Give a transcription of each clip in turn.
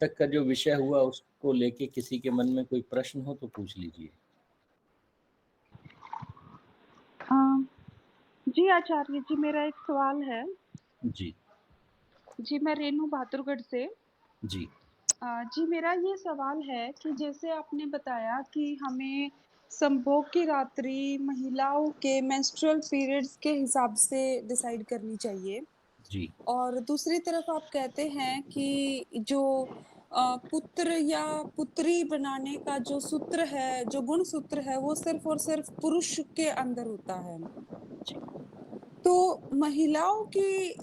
तक का जो विषय हुआ उसको लेके किसी के मन में कोई प्रश्न हो तो पूछ लीजिए। जी आचार्य जी, मेरा एक सवाल है। जी जी, मैं रेनू बहादुरगढ़ से। जी जी, मेरा ये सवाल है कि जैसे आपने बताया कि हमें संभोग की रात्रि महिलाओं के मेंस्ट्रुअल पीरियड्स के हिसाब से डिसाइड करनी चाहिए, जी और दूसरी तरफ आप कहते हैं कि जो पुत्र या पुत्री बनाने का जो सूत्र है, जो गुण सूत्र है, वो सिर्फ़ और सिर्फ़ पुरुष के अंदर होता है। जी। तो महिलाओं की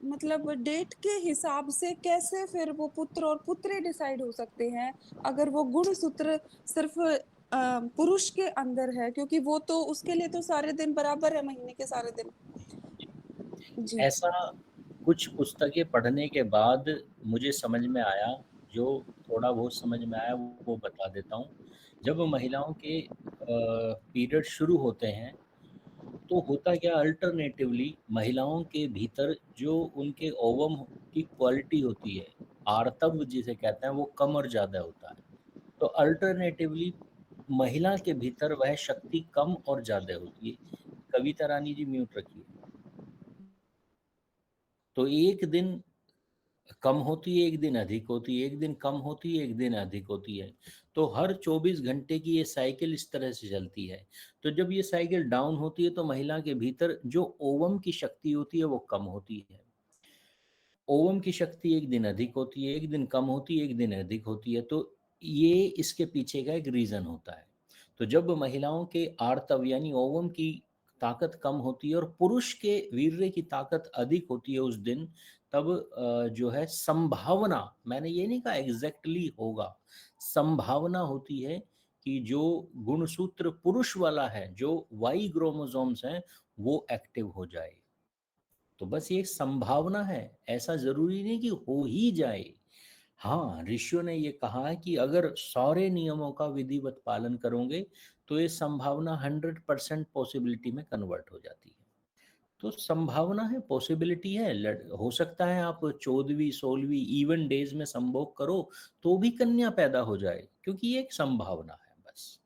मतलब डेट के हिसाब से कैसे फिर वो पुत्र और पुत्री डिसाइड हो सकते हैं, अगर वो गुणसूत्र सिर्फ़ पुरुष के अंदर है, क्योंकि वो तो उसके लिए तो सारे दिन बराबर है, महीने के सारे दिन। जी। ऐसा कुछ पुस्तकें पढ़ने के बाद मुझे समझ में आया, जो थोड़ा बहुत समझ में आया वो बता देता हूँ। जब महिलाओं के पीरियड शुरू होते हैं, तो होता क्या, अल्टरनेटिवली महिलाओं के भीतर जो उनके ओवम की क्वालिटी होती है, आर्तव जिसे कहते हैं, वो कम और ज़्यादा होता है। तो अल्टरनेटिवली महिला के भीतर वह शक्ति कम और ज़्यादा होती है। कविता रानी जी म्यूट रखिए। तो एक दिन कम होती है, एक दिन अधिक होती है, एक दिन कम होती है, एक दिन अधिक होती है। तो हर 24 घंटे की ये साइकिल इस तरह से चलती है। तो जब ये साइकिल डाउन होती है तो महिला के भीतर जो ओवम की शक्ति होती है वो कम होती है। ओवम की शक्ति एक दिन अधिक होती है, एक दिन कम होती है, एक दिन अधिक होती है। तो ये इसके पीछे का एक रीज़न होता है। तो जब महिलाओं के आर्तव यानी ओवम की ताकत कम होती है और पुरुष के वीर्य की ताकत अधिक होती है उस दिन, तब जो है संभावना, मैंने ये नहीं कहा एग्जैक्टली होगा, संभावना होती है कि जो गुणसूत्र पुरुष वाला है, जो वाई क्रोमोसोम्स हैं, वो एक्टिव हो जाए। तो बस ये एक संभावना है, ऐसा ज़रूरी नहीं कि हो ही जाए। हाँ, ऋषियों ने ये कहा है कि अगर सारे नियमों का विधिवत पालन करोगे, तो ये संभावना 100% पॉसिबिलिटी में कन्वर्ट हो जाती है। तो संभावना है, पॉसिबिलिटी है, हो सकता है आप 14वीं 16वीं इवन डेज में संभोग करो, तो भी कन्या पैदा हो जाए, क्योंकि ये एक संभावना है बस।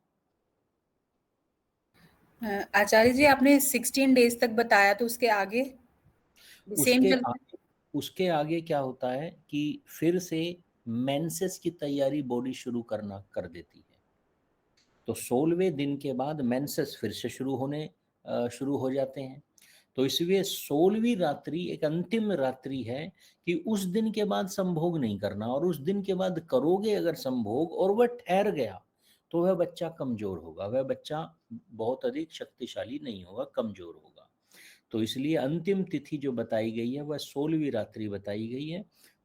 आचार्य जी, आपने 16 डेज तक बताया, तो उसके आगे सेम उसके चलता है? आगे उसके आगे क्या होता है कि फिर से मेंसेस की तैयारी बॉडी शुरू करना कर देती है। तो 16वें दिन के बाद मेंसेस फिर से शुरू हो जाते हैं। तो इसलिए 16वीं रात्रि एक अंतिम रात्रि है कि उस दिन के बाद संभोग नहीं करना, और उस दिन के बाद करोगे अगर संभोग और वह ठहर गया, तो वह बच्चा कमजोर होगा, वह बच्चा बहुत अधिक शक्तिशाली नहीं होगा, कमजोर होगा। तो इसलिए अंतिम तिथि जो बताई गई है वह 16वीं रात्रि बताई गई है।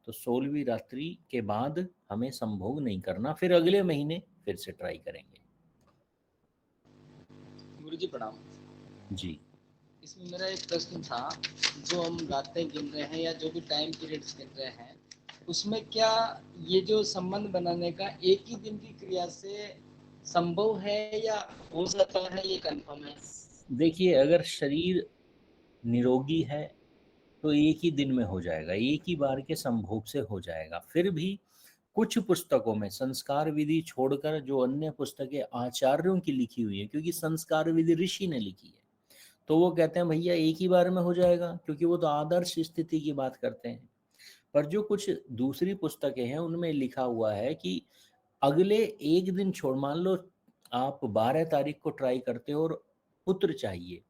तो 16वीं रात्रि के बाद हमें संभोग नहीं करना, फिर अगले महीने फिर से ट्राई करेंगे। गुरुजी प्रणाम। जी। इसमें मेरा एक प्रश्न था, जो हम रातें गिन रहे हैं या जो भी टाइम पीरियड्स गिन रहे हैं, उसमें क्या ये जो संबंध बनाने का एक ही दिन की क्रिया से संभव है या हो सकता है, ये कंफर्म है? देखिए, अगर शरीर निरोगी है तो एक ही दिन में हो जाएगा, एक ही बार के संभोग से हो जाएगा। फिर भी कुछ पुस्तकों में संस्कार विधि छोड़कर जो अन्य पुस्तकें आचार्यों की लिखी हुई है, क्योंकि संस्कार विधि ऋषि ने लिखी है, तो वो कहते हैं भैया एक ही बार में हो जाएगा, क्योंकि वो तो आदर्श स्थिति की बात करते हैं। पर जो कुछ दूसरी पुस्तकें हैं उनमें लिखा हुआ है कि अगले एक दिन छोड़, मान लो आप 12 तारीख को ट्राई करते हो और पुत्र चाहिए,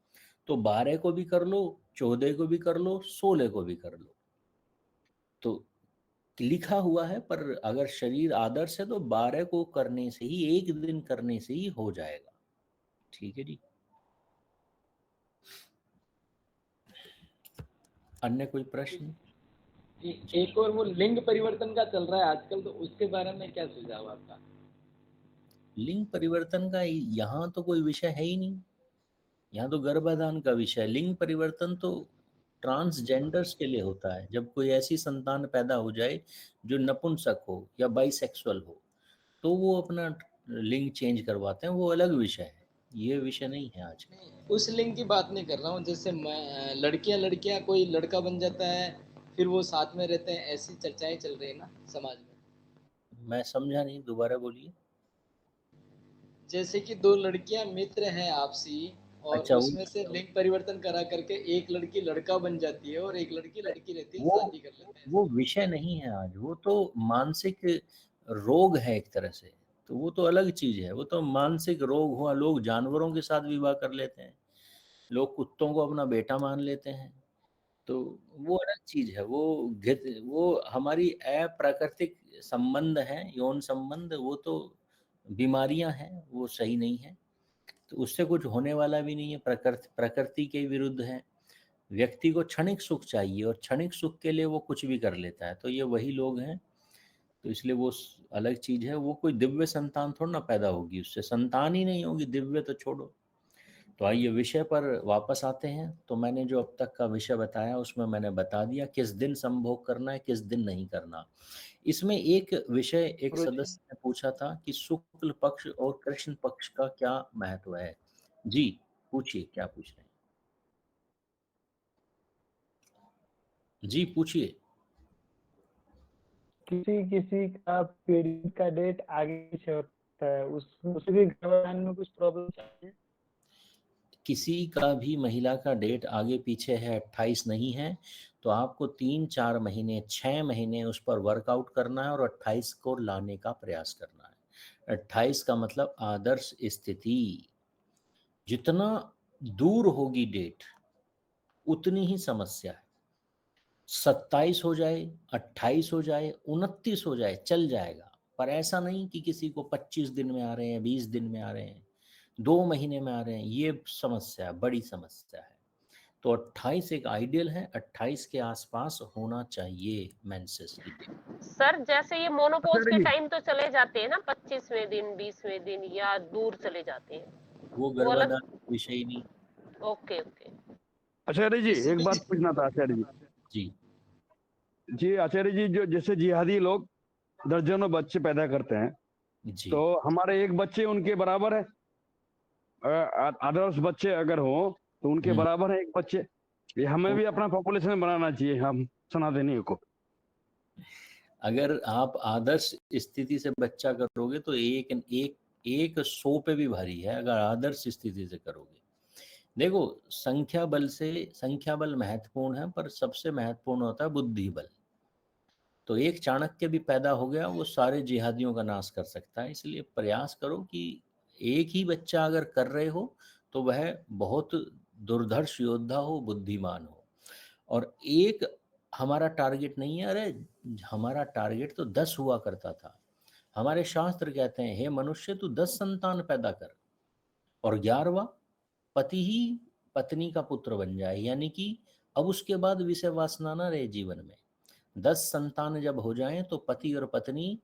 तो 12 को भी कर लो, 14 को भी कर लो, 16 को भी कर लो। तो लिखा हुआ है, पर अगर शरीर आदर्श है तो 12 को करने से ही, एक दिन करने से ही हो जाएगा। ठीक है जी। अन्य कोई प्रश्न? एक और वो लिंग परिवर्तन का चल रहा है आजकल, तो उसके बारे में क्या सुझाव आपका? लिंग परिवर्तन का यहाँ तो कोई विषय है ही नहीं, यहाँ तो गर्भाधान का विषय है। लिंग परिवर्तन तो ट्रांसजेंडर्स के लिए होता है, जब कोई ऐसी संतान पैदा हो जाए जो नपुंसक हो या बाइसेक्सुअल हो, तो वो अपना लिंग चेंज करवाते हैं, वो अलग विषय है, ये विषय नहीं है आज का। उस लिंग की बात नहीं कर रहा हूँ, जैसे लड़कियां कोई लड़का बन जाता है, फिर वो साथ में रहते हैं, ऐसी चर्चाएं चल रही है ना समाज में। मैं समझा नहीं, दोबारा बोलिए। जैसे कि दो लड़कियां मित्र हैं आपसी और अच्छा उसमें से लिंग परिवर्तन करा करके एक लड़की लड़का बन जाती है और एक लड़की लड़की रहती है, वो शादी कर लेते हैं। वो विषय नहीं है आज, वो तो मानसिक रोग है एक तरह से। तो वो तो अलग चीज है, वो तो मानसिक रोग हुआ। लोग जानवरों के साथ विवाह कर लेते हैं, लोग कुत्तों को अपना बेटा मान लेते हैं, तो वो अलग चीज है। वो हमारी अप्राकृतिक संबंध है, यौन संबंध, वो तो बीमारियां हैं, वो सही नहीं है। तो उससे कुछ होने वाला भी नहीं है, प्रकृति के विरुद्ध है। व्यक्ति को क्षणिक सुख चाहिए और क्षणिक सुख के लिए वो कुछ भी कर लेता है, तो ये वही लोग हैं। तो इसलिए वो अलग चीज है। वो कोई दिव्य संतान थोड़ा ना पैदा होगी, उससे संतान ही नहीं होगी, दिव्य तो छोड़ो। तो आइए विषय पर वापस आते हैं। तो मैंने जो अब तक का विषय बताया उसमें मैंने बता दिया किस दिन संभोग करना है, किस दिन नहीं करना। इसमें एक विषय एक गुरुजी, सदस्य ने पूछा था कि शुक्ल पक्ष और कृष्ण पक्ष का क्या महत्व है। जी पूछिए, क्या पूछ रहे हैं? जी पूछिए। किसी किसी का पीरियड का डेट आगे पीछे होता है, उसे भी गर्भाधान में कुछ प्रॉब्लम चाहिए? किसी का भी महिला का डेट आगे पीछे है, 28 नहीं है, तो आपको 3-4 महीने 6 महीने उस पर वर्कआउट करना है और 28 को लाने का प्रयास करना है। 28 का मतलब आदर्श स्थिति। जितना दूर होगी डेट उतनी ही समस्या है। 27 हो जाए, 28 हो जाए, 29 हो जाए, चल जाएगा। पर ऐसा नहीं कि किसी को 25 दिन में आ रहे हैं, 20 दिन में आ रहे हैं, 2 महीने में आ रहे हैं, ये समस्या, बड़ी समस्या है। तो 28 एक आइडियल है, 28 के आसपास होना चाहिए मेंसेस की डेट। सर जैसे ये मोनोपोज सर के जी, टाइम तो चले जाते हैं ना, 25वें दिन 20वें दिन या दूर चले जाते हैं, वो वो अलग। गर्भाधान विषय ही नहीं। Okay okay. आचार्य जी इसी एक बात बीच पूछना था आचार्य जी। जी जी आचार्य जी, जो जैसे जिहादी लोग दर्जनों बच्चे पैदा करते हैं, जी तो हमारे एक बच्चे उनके बराबर है? आदर्श बच्चे अगर हो तो उनके बराबर है एक बच्चे? ये हमें भी अपना पॉपुलेशन बनाना चाहिए, हम सनातनियों को। अगर आप आदर्श स्थिति से बच्चा करोगे तो एक एक एक 100 पे भी भारी है अगर आदर्श स्थिति से करोगे। देखो, संख्या बल महत्वपूर्ण है, पर सबसे महत्वपूर्ण होता है बुद्धि बल। तो एक चाणक्य भी पैदा हो गया, वो सारे जिहादियों का नाश कर सकता है। इसलिए प्रयास करो कि एक ही बच्चा अगर कर रहे हो तो वह बहुत दुर्धर्ष योद्धा हो, बुद्धिमान हो। और एक हमारा टारगेट नहीं है, अरे हमारा टारगेट तो 10 हुआ करता था। हमारे शास्त्र कहते हैं, हे मनुष्य तू 10 संतान पैदा कर और 11वां पति ही पत्नी का पुत्र बन जाए, यानी कि अब उसके बाद विषय वासना ना रहे जीवन में। 10 संतान जब हो जाएं तो पति और पत्नी,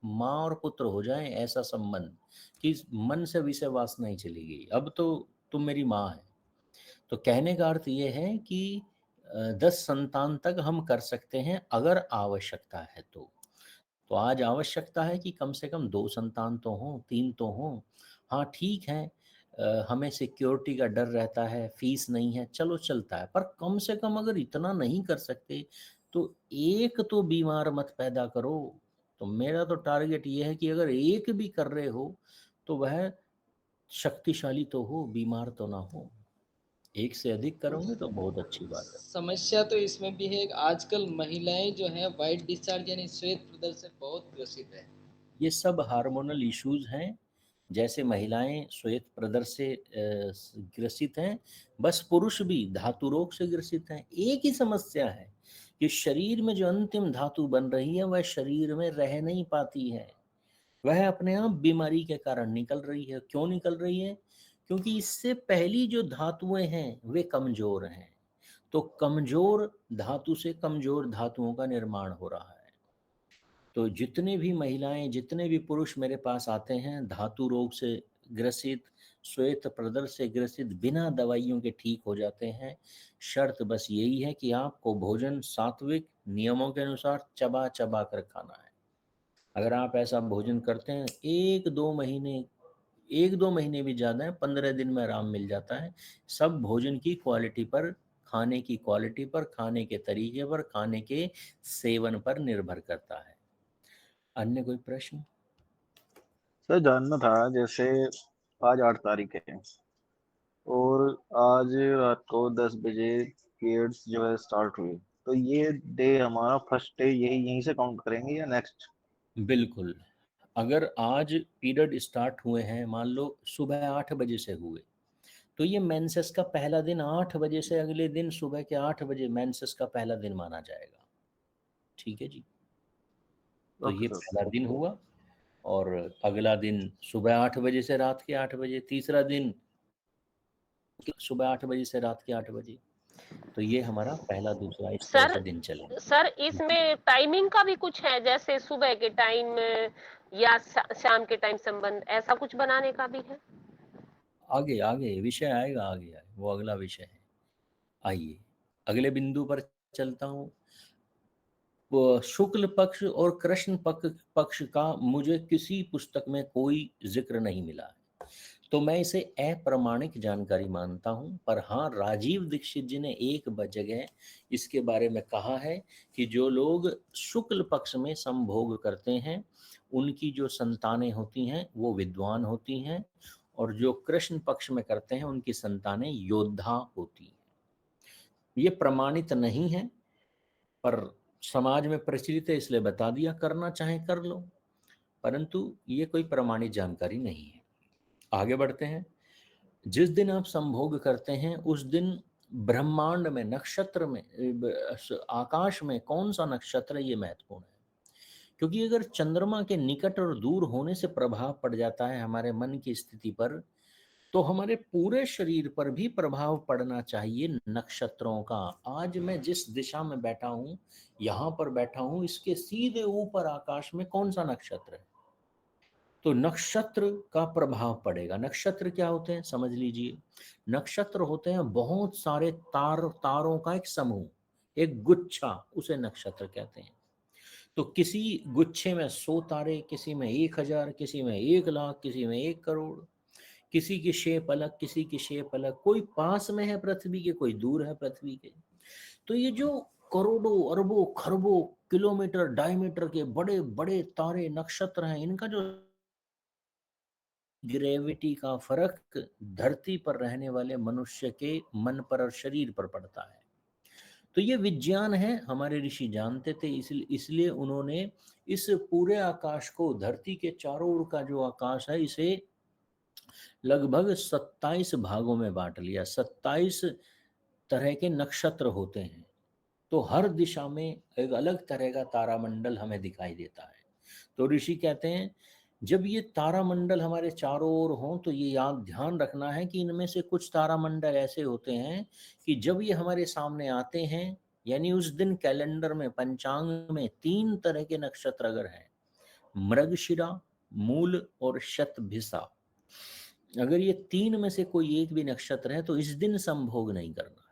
माँ और पुत्र हो जाएं, ऐसा संबंध कि मन से विषय वासना ही चली गई, अब तो तुम मेरी माँ है। तो कहने का अर्थ ये है कि 10 संतान तक हम कर सकते हैं अगर आवश्यकता है तो आज आवश्यकता है कि कम से कम 2 संतान तो हों, 3 तो हों। हाँ ठीक है, हमें सिक्योरिटी का डर रहता है, फीस नहीं है, चलो चलता है, पर कम से कम अगर इतना नहीं कर सकते तो एक तो बीमार मत पैदा करो। तो मेरा तो टारगेट ये है कि अगर एक भी कर रहे हो तो वह शक्तिशाली तो हो, बीमार तो ना हो। एक से अधिक करोगे तो बहुत अच्छी बात है। समस्या तो इसमें भी है, आजकल महिलाएं जो है व्हाइट डिस्चार्ज यानी श्वेत प्रदर्शन से बहुत ग्रसित है। ये सब हार्मोनल इश्यूज हैं। जैसे महिलाएं श्वेत प्रदर से ग्रसित हैं, बस पुरुष भी धातु रोग से ग्रसित हैं। एक ही समस्या है कि शरीर में जो अंतिम धातु बन रही है वह शरीर में रह नहीं पाती है, वह अपने आप बीमारी के कारण निकल रही है। क्यों निकल रही है? क्योंकि इससे पहली जो धातुएं हैं वे कमजोर हैं। तो कमजोर धातु से कमजोर धातुओं का निर्माण हो रहा है। तो जितने भी महिलाएं, जितने भी पुरुष मेरे पास आते हैं धातु रोग से ग्रसित, श्वेत प्रदर से ग्रसित, बिना दवाइयों के ठीक हो जाते हैं। शर्त बस यही है कि आपको भोजन सात्विक नियमों के अनुसार चबा चबा कर खाना है। अगर आप ऐसा भोजन करते हैं 1-2 महीने भी ज़्यादा है, 15 दिन में आराम मिल जाता है। सब भोजन की क्वालिटी पर, खाने की क्वालिटी पर, खाने के तरीके पर, खाने के सेवन पर निर्भर करता है। अन्य कोई प्रश्न? सर जानना था, जैसे आज 8 तारीख है और आज रात को 10 बजे पीरियड्स जो है स्टार्ट हुई, तो ये डे हमारा फर्स्ट डे यहीं से काउंट करेंगे या नेक्स्ट? बिल्कुल, अगर आज पीरियड स्टार्ट हुए हैं, मान लो सुबह 8 बजे से हुए, तो ये मेंसेस का पहला दिन 8 बजे से अगले दिन सुबह के 8 बजे मेंसेस का पहला दिन माना जाएगा। ठीक है जी। तो ये ओके पहला सर। दिन हुआ और अगला दिन सुबह 8 बजे से रात के 8 बजे, तीसरा दिन सुबह 8 बजे से रात के 8 बजे। तो ये हमारा पहला दूसरा इस तरह से दिन चलेगा। सर इसमें टाइमिंग का भी कुछ है, जैसे सुबह के टाइम या शाम के टाइम संबंध, ऐसा कुछ बनाने का भी है? आगे आगे विषय आएगा, आगे वो अगला विषय है। आइए अगले बिंदु पर चलता हूँ। शुक्ल पक्ष और कृष्ण पक्ष का मुझे किसी पुस्तक में कोई जिक्र नहीं मिला है, तो मैं इसे अप्रमाणिक जानकारी मानता हूं। पर हाँ, राजीव दीक्षित जी ने एक जगह इसके बारे में कहा है कि जो लोग शुक्ल पक्ष में संभोग करते हैं उनकी जो संतानें होती हैं वो विद्वान होती हैं, और जो कृष्ण पक्ष में करते हैं उनकी संतानें योद्धा होती हैं। ये प्रमाणित नहीं है पर समाज में प्रचलित है, इसलिए बता दिया, करना चाहे कर लो, परंतु ये कोई प्रमाणित जानकारी नहीं है। आगे बढ़ते हैं। जिस दिन आप संभोग करते हैं उस दिन ब्रह्मांड में, नक्षत्र में, आकाश में कौन सा नक्षत्र है ये महत्वपूर्ण है, क्योंकि अगर चंद्रमा के निकट और दूर होने से प्रभाव पड़ जाता है हमारे मन की स्थिति पर, तो हमारे पूरे शरीर पर भी प्रभाव पड़ना चाहिए नक्षत्रों का। आज मैं जिस दिशा में बैठा हूं, यहां पर बैठा हूं, इसके सीधे ऊपर आकाश में कौन सा नक्षत्र है, तो नक्षत्र का प्रभाव पड़ेगा। नक्षत्र क्या होते हैं समझ लीजिए। नक्षत्र होते हैं बहुत सारे तारों का एक समूह, एक गुच्छा, उसे नक्षत्र कहते हैं। तो किसी गुच्छे में 100 तारे, किसी में 1000, किसी में 1,00,000, किसी में 1 करोड़, किसी की शेप अलग, किसी की शेप अलग, कोई पास में है पृथ्वी के, कोई दूर है पृथ्वी के। तो ये जो करोड़ों अरबों खरबों किलोमीटर डायमीटर के बड़े बड़े तारे नक्षत्र हैं, इनका जो ग्रेविटी का फर्क धरती पर रहने वाले मनुष्य के मन पर और शरीर पर पड़ता है। तो ये विज्ञान है, हमारे ऋषि जानते थे, इसलिए उन्होंने इस पूरे आकाश को, धरती के चारों ओर का जो आकाश है, इसे लगभग 27 भागों में बांट लिया। 27 तरह के नक्षत्र होते हैं, तो हर दिशा में एक अलग तरह का तारामंडल हमें दिखाई देता है। तो ऋषि कहते हैं जब ये तारामंडल हमारे चारों ओर हों तो ये याद ध्यान रखना है कि इनमें से कुछ तारामंडल ऐसे होते हैं कि जब ये हमारे सामने आते हैं, यानी उस दिन कैलेंडर में, पंचांग में 3 तरह के नक्षत्र अगर हैं, मृगशिरा, मूल और शतभिषा, अगर ये 3 में से कोई एक भी नक्षत्र है तो इस दिन संभोग नहीं करना,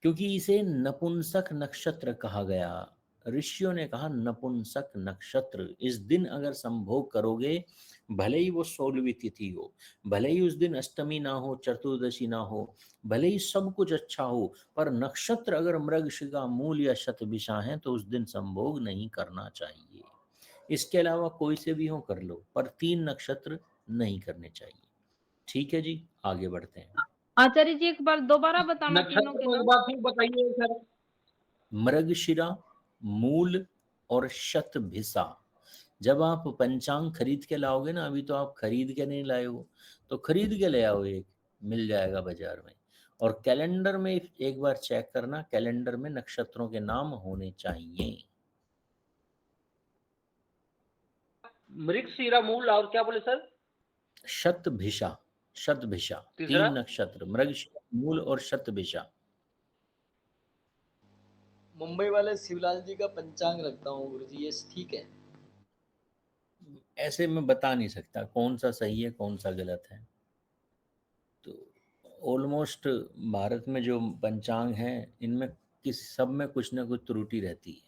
क्योंकि इसे नपुंसक नक्षत्र कहा गया। ऋषियों ने कहा नपुंसक नक्षत्र, इस दिन अगर संभोग करोगे, भले ही वो 16वीं तिथि हो, भले ही उस दिन अष्टमी ना हो, चतुर्दशी ना हो, भले ही सब कुछ अच्छा हो, पर नक्षत्र अगर मृगशिरा, मूल या शतभिषा है तो उस दिन संभोग नहीं करना चाहिए। इसके अलावा कोई से भी हो कर लो, पर 3 नक्षत्र नहीं करने चाहिए। ठीक है जी, आगे बढ़ते हैं। आचार्य जी एक बार दोबारा बताना तीनों के नक्षत्र नाम। बात बताइए सर। मृगशिरा, मूल और शतभिषा। जब आप पंचांग खरीद के लाओगे ना, अभी तो आप खरीद के नहीं लाए हो, तो खरीद के ले आओ, एक मिल जाएगा बाजार में। और कैलेंडर में एक बार चेक करना, कैलेंडर में नक्षत्रों के नाम होने चाहिए। मृगशिरा, मूल और क्या बोले सर? शतभिषा, शतभिषा, तीसरा? 3 नक्षत्र, मृगशिरा, मूल और शतभिषा। मुंबई वाले शिवलाल जी का पंचांग रखता हूँ गुरुजी, ये ठीक है? ऐसे मैं बता नहीं सकता कौन सा सही है कौन सा गलत है। तो ऑलमोस्ट भारत में जो पंचांग हैं, इनमें सब में कुछ ना कुछ त्रुटि रहती है,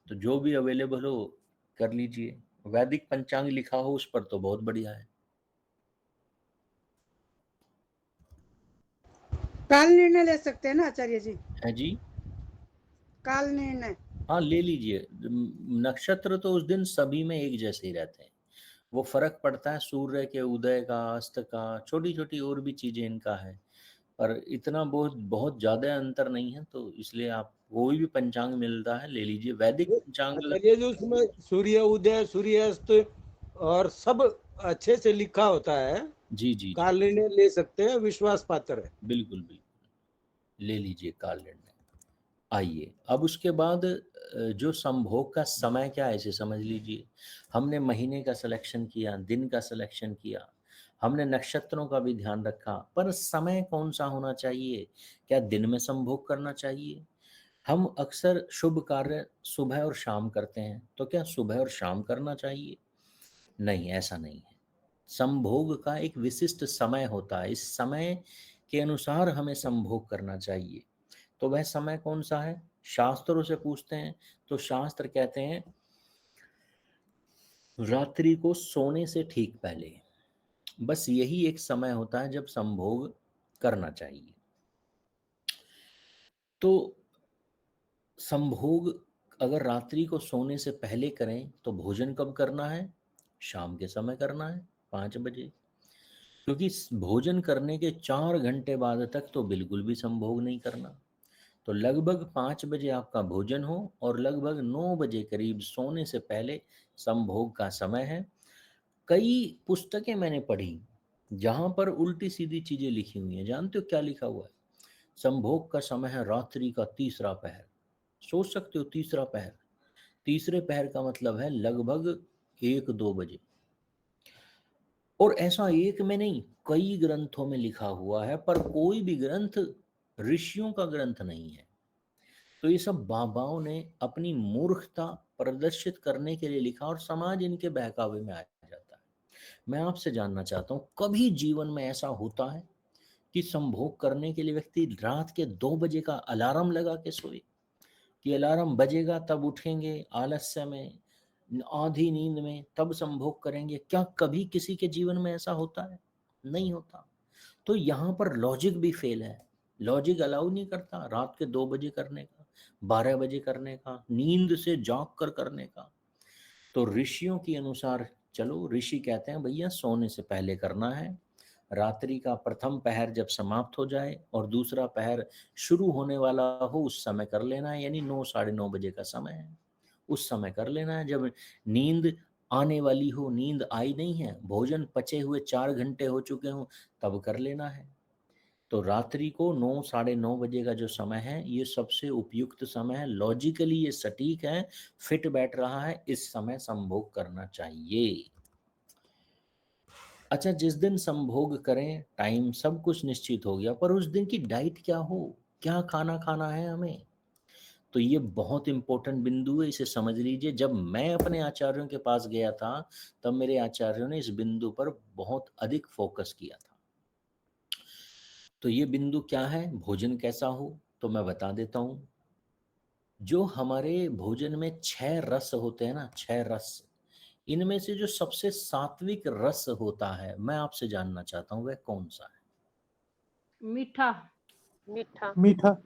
तो जो भी अवेलेबल हो कर लीजिए। वैदिक पंचांग लिखा हो उस पर तो बहुत बढ़िया है। काल निर्णय ले सकते हैं ना आचार्य जी? है जी, काल निर्णय हाँ ले लीजिए, नक्षत्र तो उस दिन सभी में एक जैसे ही रहते हैं, वो फर्क पड़ता है सूर्य के उदय का, अस्त का, छोटी छोटी और भी चीजें इनका है, पर इतना बहुत बहुत ज्यादा अंतर नहीं है। तो इसलिए आप कोई भी पंचांग मिलता है ले लीजिए, वैदिक पंचांग आचार्य जी उसमें सूर्य उदय सूर्यास्त और सब अच्छे से लिखा होता है, जी जी जी काल निर्णय ले सकते हैं, विश्वास पात्र है। बिल्कुल बिल्कुल ले लीजिए काल निर्णय। आइए अब उसके बाद जो संभोग का समय क्या है इसे समझ लीजिए। हमने महीने का सिलेक्शन किया, दिन का सिलेक्शन किया, हमने नक्षत्रों का भी ध्यान रखा, पर समय कौन सा होना चाहिए? क्या दिन में संभोग करना चाहिए? हम अक्सर शुभ कार्य सुबह और शाम करते हैं, तो क्या सुबह और शाम करना चाहिए? नहीं, ऐसा नहीं है। संभोग का एक विशिष्ट समय होता है, इस समय के अनुसार हमें संभोग करना चाहिए। तो वह समय कौन सा है? शास्त्रों से पूछते हैं तो शास्त्र कहते हैं रात्रि को सोने से ठीक पहले, बस यही एक समय होता है जब संभोग करना चाहिए। तो संभोग अगर रात्रि को सोने से पहले करें तो भोजन कब करना है? शाम के समय करना है, 5 बजे, क्योंकि भोजन करने के 4 घंटे बाद तक तो बिल्कुल भी संभोग नहीं करना। तो लगभग 5 बजे आपका भोजन हो और लगभग 9 बजे करीब सोने से पहले संभोग का समय है। कई पुस्तकें मैंने पढ़ी जहां पर उल्टी सीधी चीजें लिखी हुई हैं। जानते हो क्या लिखा हुआ है? संभोग का समय है रात्रि का तीसरा पहर। सोच सकते हो, तीसरा पहर, तीसरे पहर का मतलब है लगभग 1-2 बजे। और ऐसा एक में नहीं, कई ग्रंथों में लिखा हुआ है, पर कोई भी ग्रंथ ऋषियों का ग्रंथ नहीं है। तो ये सब बाबाओं ने अपनी मूर्खता प्रदर्शित करने के लिए लिखा और समाज इनके बहकावे में आ जाता है। मैं आपसे जानना चाहता हूँ, कभी जीवन में ऐसा होता है कि संभोग करने के लिए व्यक्ति रात के 2 बजे का अलार्म लगा के सोए कि अलार्म बजेगा तब उठेंगे, आलस्य में, आधी नींद में, तब संभोग करेंगे? क्या कभी किसी के जीवन में ऐसा होता है? नहीं होता। तो यहाँ पर लॉजिक भी फेल है। लॉजिक अलाउ नहीं करता रात के 2 बजे करने का, 12 बजे करने का, नींद से जाग कर करने का। तो ऋषियों के अनुसार चलो, ऋषि कहते हैं भैया सोने से पहले करना है। रात्रि का प्रथम पहर जब समाप्त हो जाए और दूसरा पहर शुरू होने वाला हो उस समय कर लेना है, यानी 9-9:30 बजे का समय है, उस समय कर लेना है। जब नींद आने वाली हो, नींद आई नहीं है, भोजन पचे हुए 4 घंटे हो चुके हों, तब कर लेना है। तो रात्रि को 9-9:30 बजे का जो समय है ये सबसे उपयुक्त समय है, लॉजिकली ये सटीक है, फिट बैठ रहा है, इस समय संभोग करना चाहिए। अच्छा, जिस दिन संभोग करें टाइम सब कुछ निश्चित हो गया, पर उस दिन की डाइट क्या हो, क्या खाना खाना है हमें? तो ये बहुत इंपॉर्टेंट बिंदु है, इसे समझ लीजिए। जब मैं अपने आचार्यों के पास गया था तब मेरे आचार्यों ने इस बिंदु पर बहुत अधिक फोकस किया था। तो ये बिंदु क्या है, भोजन कैसा हो, तो मैं बता देता हूं। जो हमारे भोजन में 6 रस होते हैं ना, 6 रस, इनमें से जो सबसे सात्विक रस होता है, मैं आपसे जानना चाहता हूं वह कौन सा है? मीठा। मीठा। मीठा।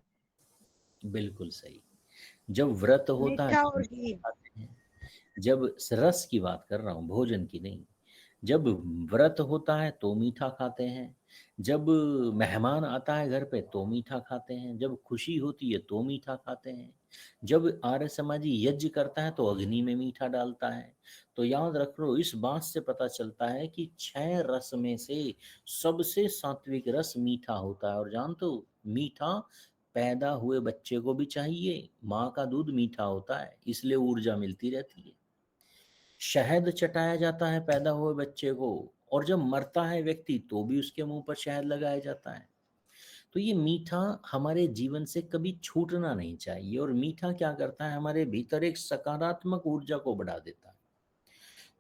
बिल्कुल सही। जब व्रत होता है मीठा तो और मीठा घी। खाते हैं। जब रस की बात कर रहा हूँ, भोजन की नहीं। जब व्रत होता है तो मीठा खाते हैं, जब मेहमान आता है घर पे तो मीठा खाते हैं, जब खुशी होती है तो मीठा खाते हैं, जब आर्य समाजी यज्ञ करता है तो अग्नि में मीठा डालता है। तो याद रख लो, इस बात से पता चलता है कि 6 रस में से सबसे सात्विक रस मीठा होता है। और जानते हो, मीठा पैदा हुए बच्चे को भी चाहिए, माँ का दूध मीठा होता है इसलिए ऊर्जा मिलती रहती है। शहद चटाया जाता है पैदा हुए बच्चे को, और जब मरता है व्यक्ति तो भी उसके मुंह पर शहद लगाया जाता है। तो ये मीठा हमारे जीवन से कभी छूटना नहीं चाहिए। और मीठा क्या करता है, हमारे भीतर एक सकारात्मक ऊर्जा को बढ़ा देता है।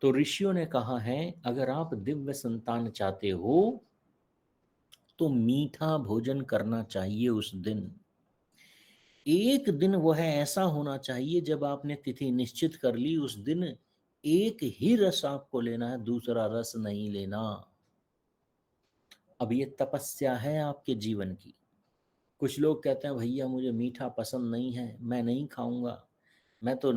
तो ऋषियों ने कहा है, अगर आप दिव्य संतान चाहते हो तो मीठा भोजन करना चाहिए उस दिन। एक दिन वह ऐसा होना चाहिए जब आपने तिथि निश्चित कर ली, उस दिन एक ही रस आपको लेना है, दूसरा रस नहीं लेना। अब ये तपस्या है आपके जीवन की। कुछ लोग कहते हैं भैया मुझे मीठा पसंद नहीं है, मैं नहीं खाऊंगा। मैं तो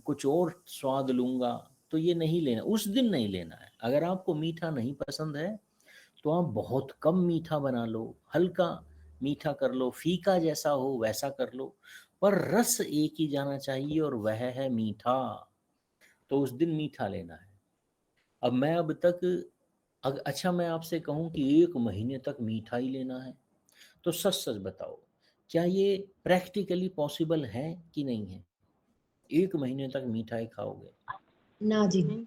कुछ और स्वाद लूंगा, तो ये नहीं लेना, उस दिन नहीं लेना है। अगर आपको मीठा नहीं पसंद है तो आप बहुत कम मीठा बना लो, हल्का मीठा कर लो, फीका जैसा हो वैसा कर लो, पर रस एक ही जाना चाहिए और वह है मीठा। तो उस दिन मीठा लेना है। अब मैं अब तक अच्छा मैं आपसे कहूं कि 1 महीने तक मीठा ही लेना है, तो सच सच बताओ, क्या ये प्रैक्टिकली पॉसिबल है कि नहीं है? 1 महीने तक मीठा ही खाओगे? ना जी। नहीं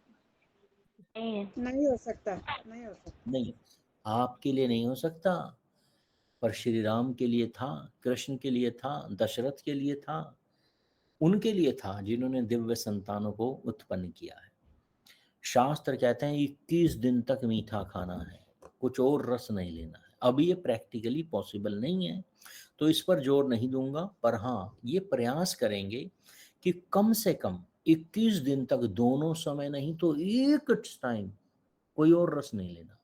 हो सकता, नहीं हो सकता। नहीं, आपके लिए नहीं हो सकता, पर श्री राम के लिए था, कृष्ण के लिए था, दशरथ के लिए था, उनके लिए था जिन्होंने दिव्य संतानों को उत्पन्न किया है। शास्त्र कहते हैं 21 दिन तक मीठा खाना है, कुछ और रस नहीं लेना है। अब ये प्रैक्टिकली पॉसिबल नहीं है, तो इस पर जोर नहीं दूंगा, पर हाँ ये प्रयास करेंगे कि कम से कम 21 दिन तक दोनों समय नहीं तो एक टाइम कोई और रस नहीं लेना।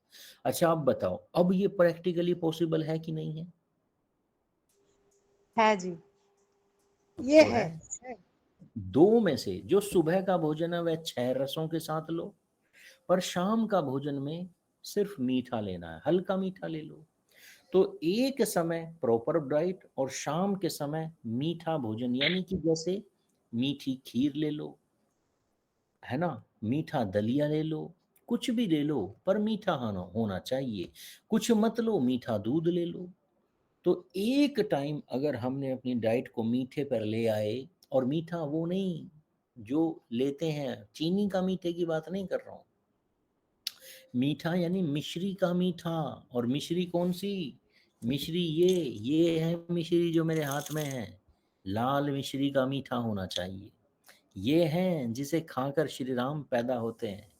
अच्छा आप बताओ, अब ये प्रैक्टिकली पॉसिबल है कि नहीं है? है जी, ये तो है। 2 में से जो सुबह का भोजन है वह 6 रसों के साथ लो, पर शाम का भोजन में सिर्फ मीठा लेना है, हल्का मीठा ले लो। तो एक समय प्रॉपर डाइट और शाम के समय मीठा भोजन, यानी कि जैसे मीठी खीर ले लो, है ना, मीठा दलिया ले लो, कुछ भी ले लो पर मीठा होना चाहिए। कुछ मत लो, मीठा दूध ले लो। तो एक टाइम अगर हमने अपनी डाइट को मीठे पर ले आए, और मीठा वो नहीं जो लेते हैं चीनी का मीठे की बात नहीं कर रहा हूँ, मीठा यानी मिश्री का मीठा। और मिश्री कौन सी? मिश्री ये है मिश्री जो मेरे हाथ में है, लाल मिश्री का मीठा होना चाहिए। ये है जिसे खाकर श्री राम पैदा होते हैं।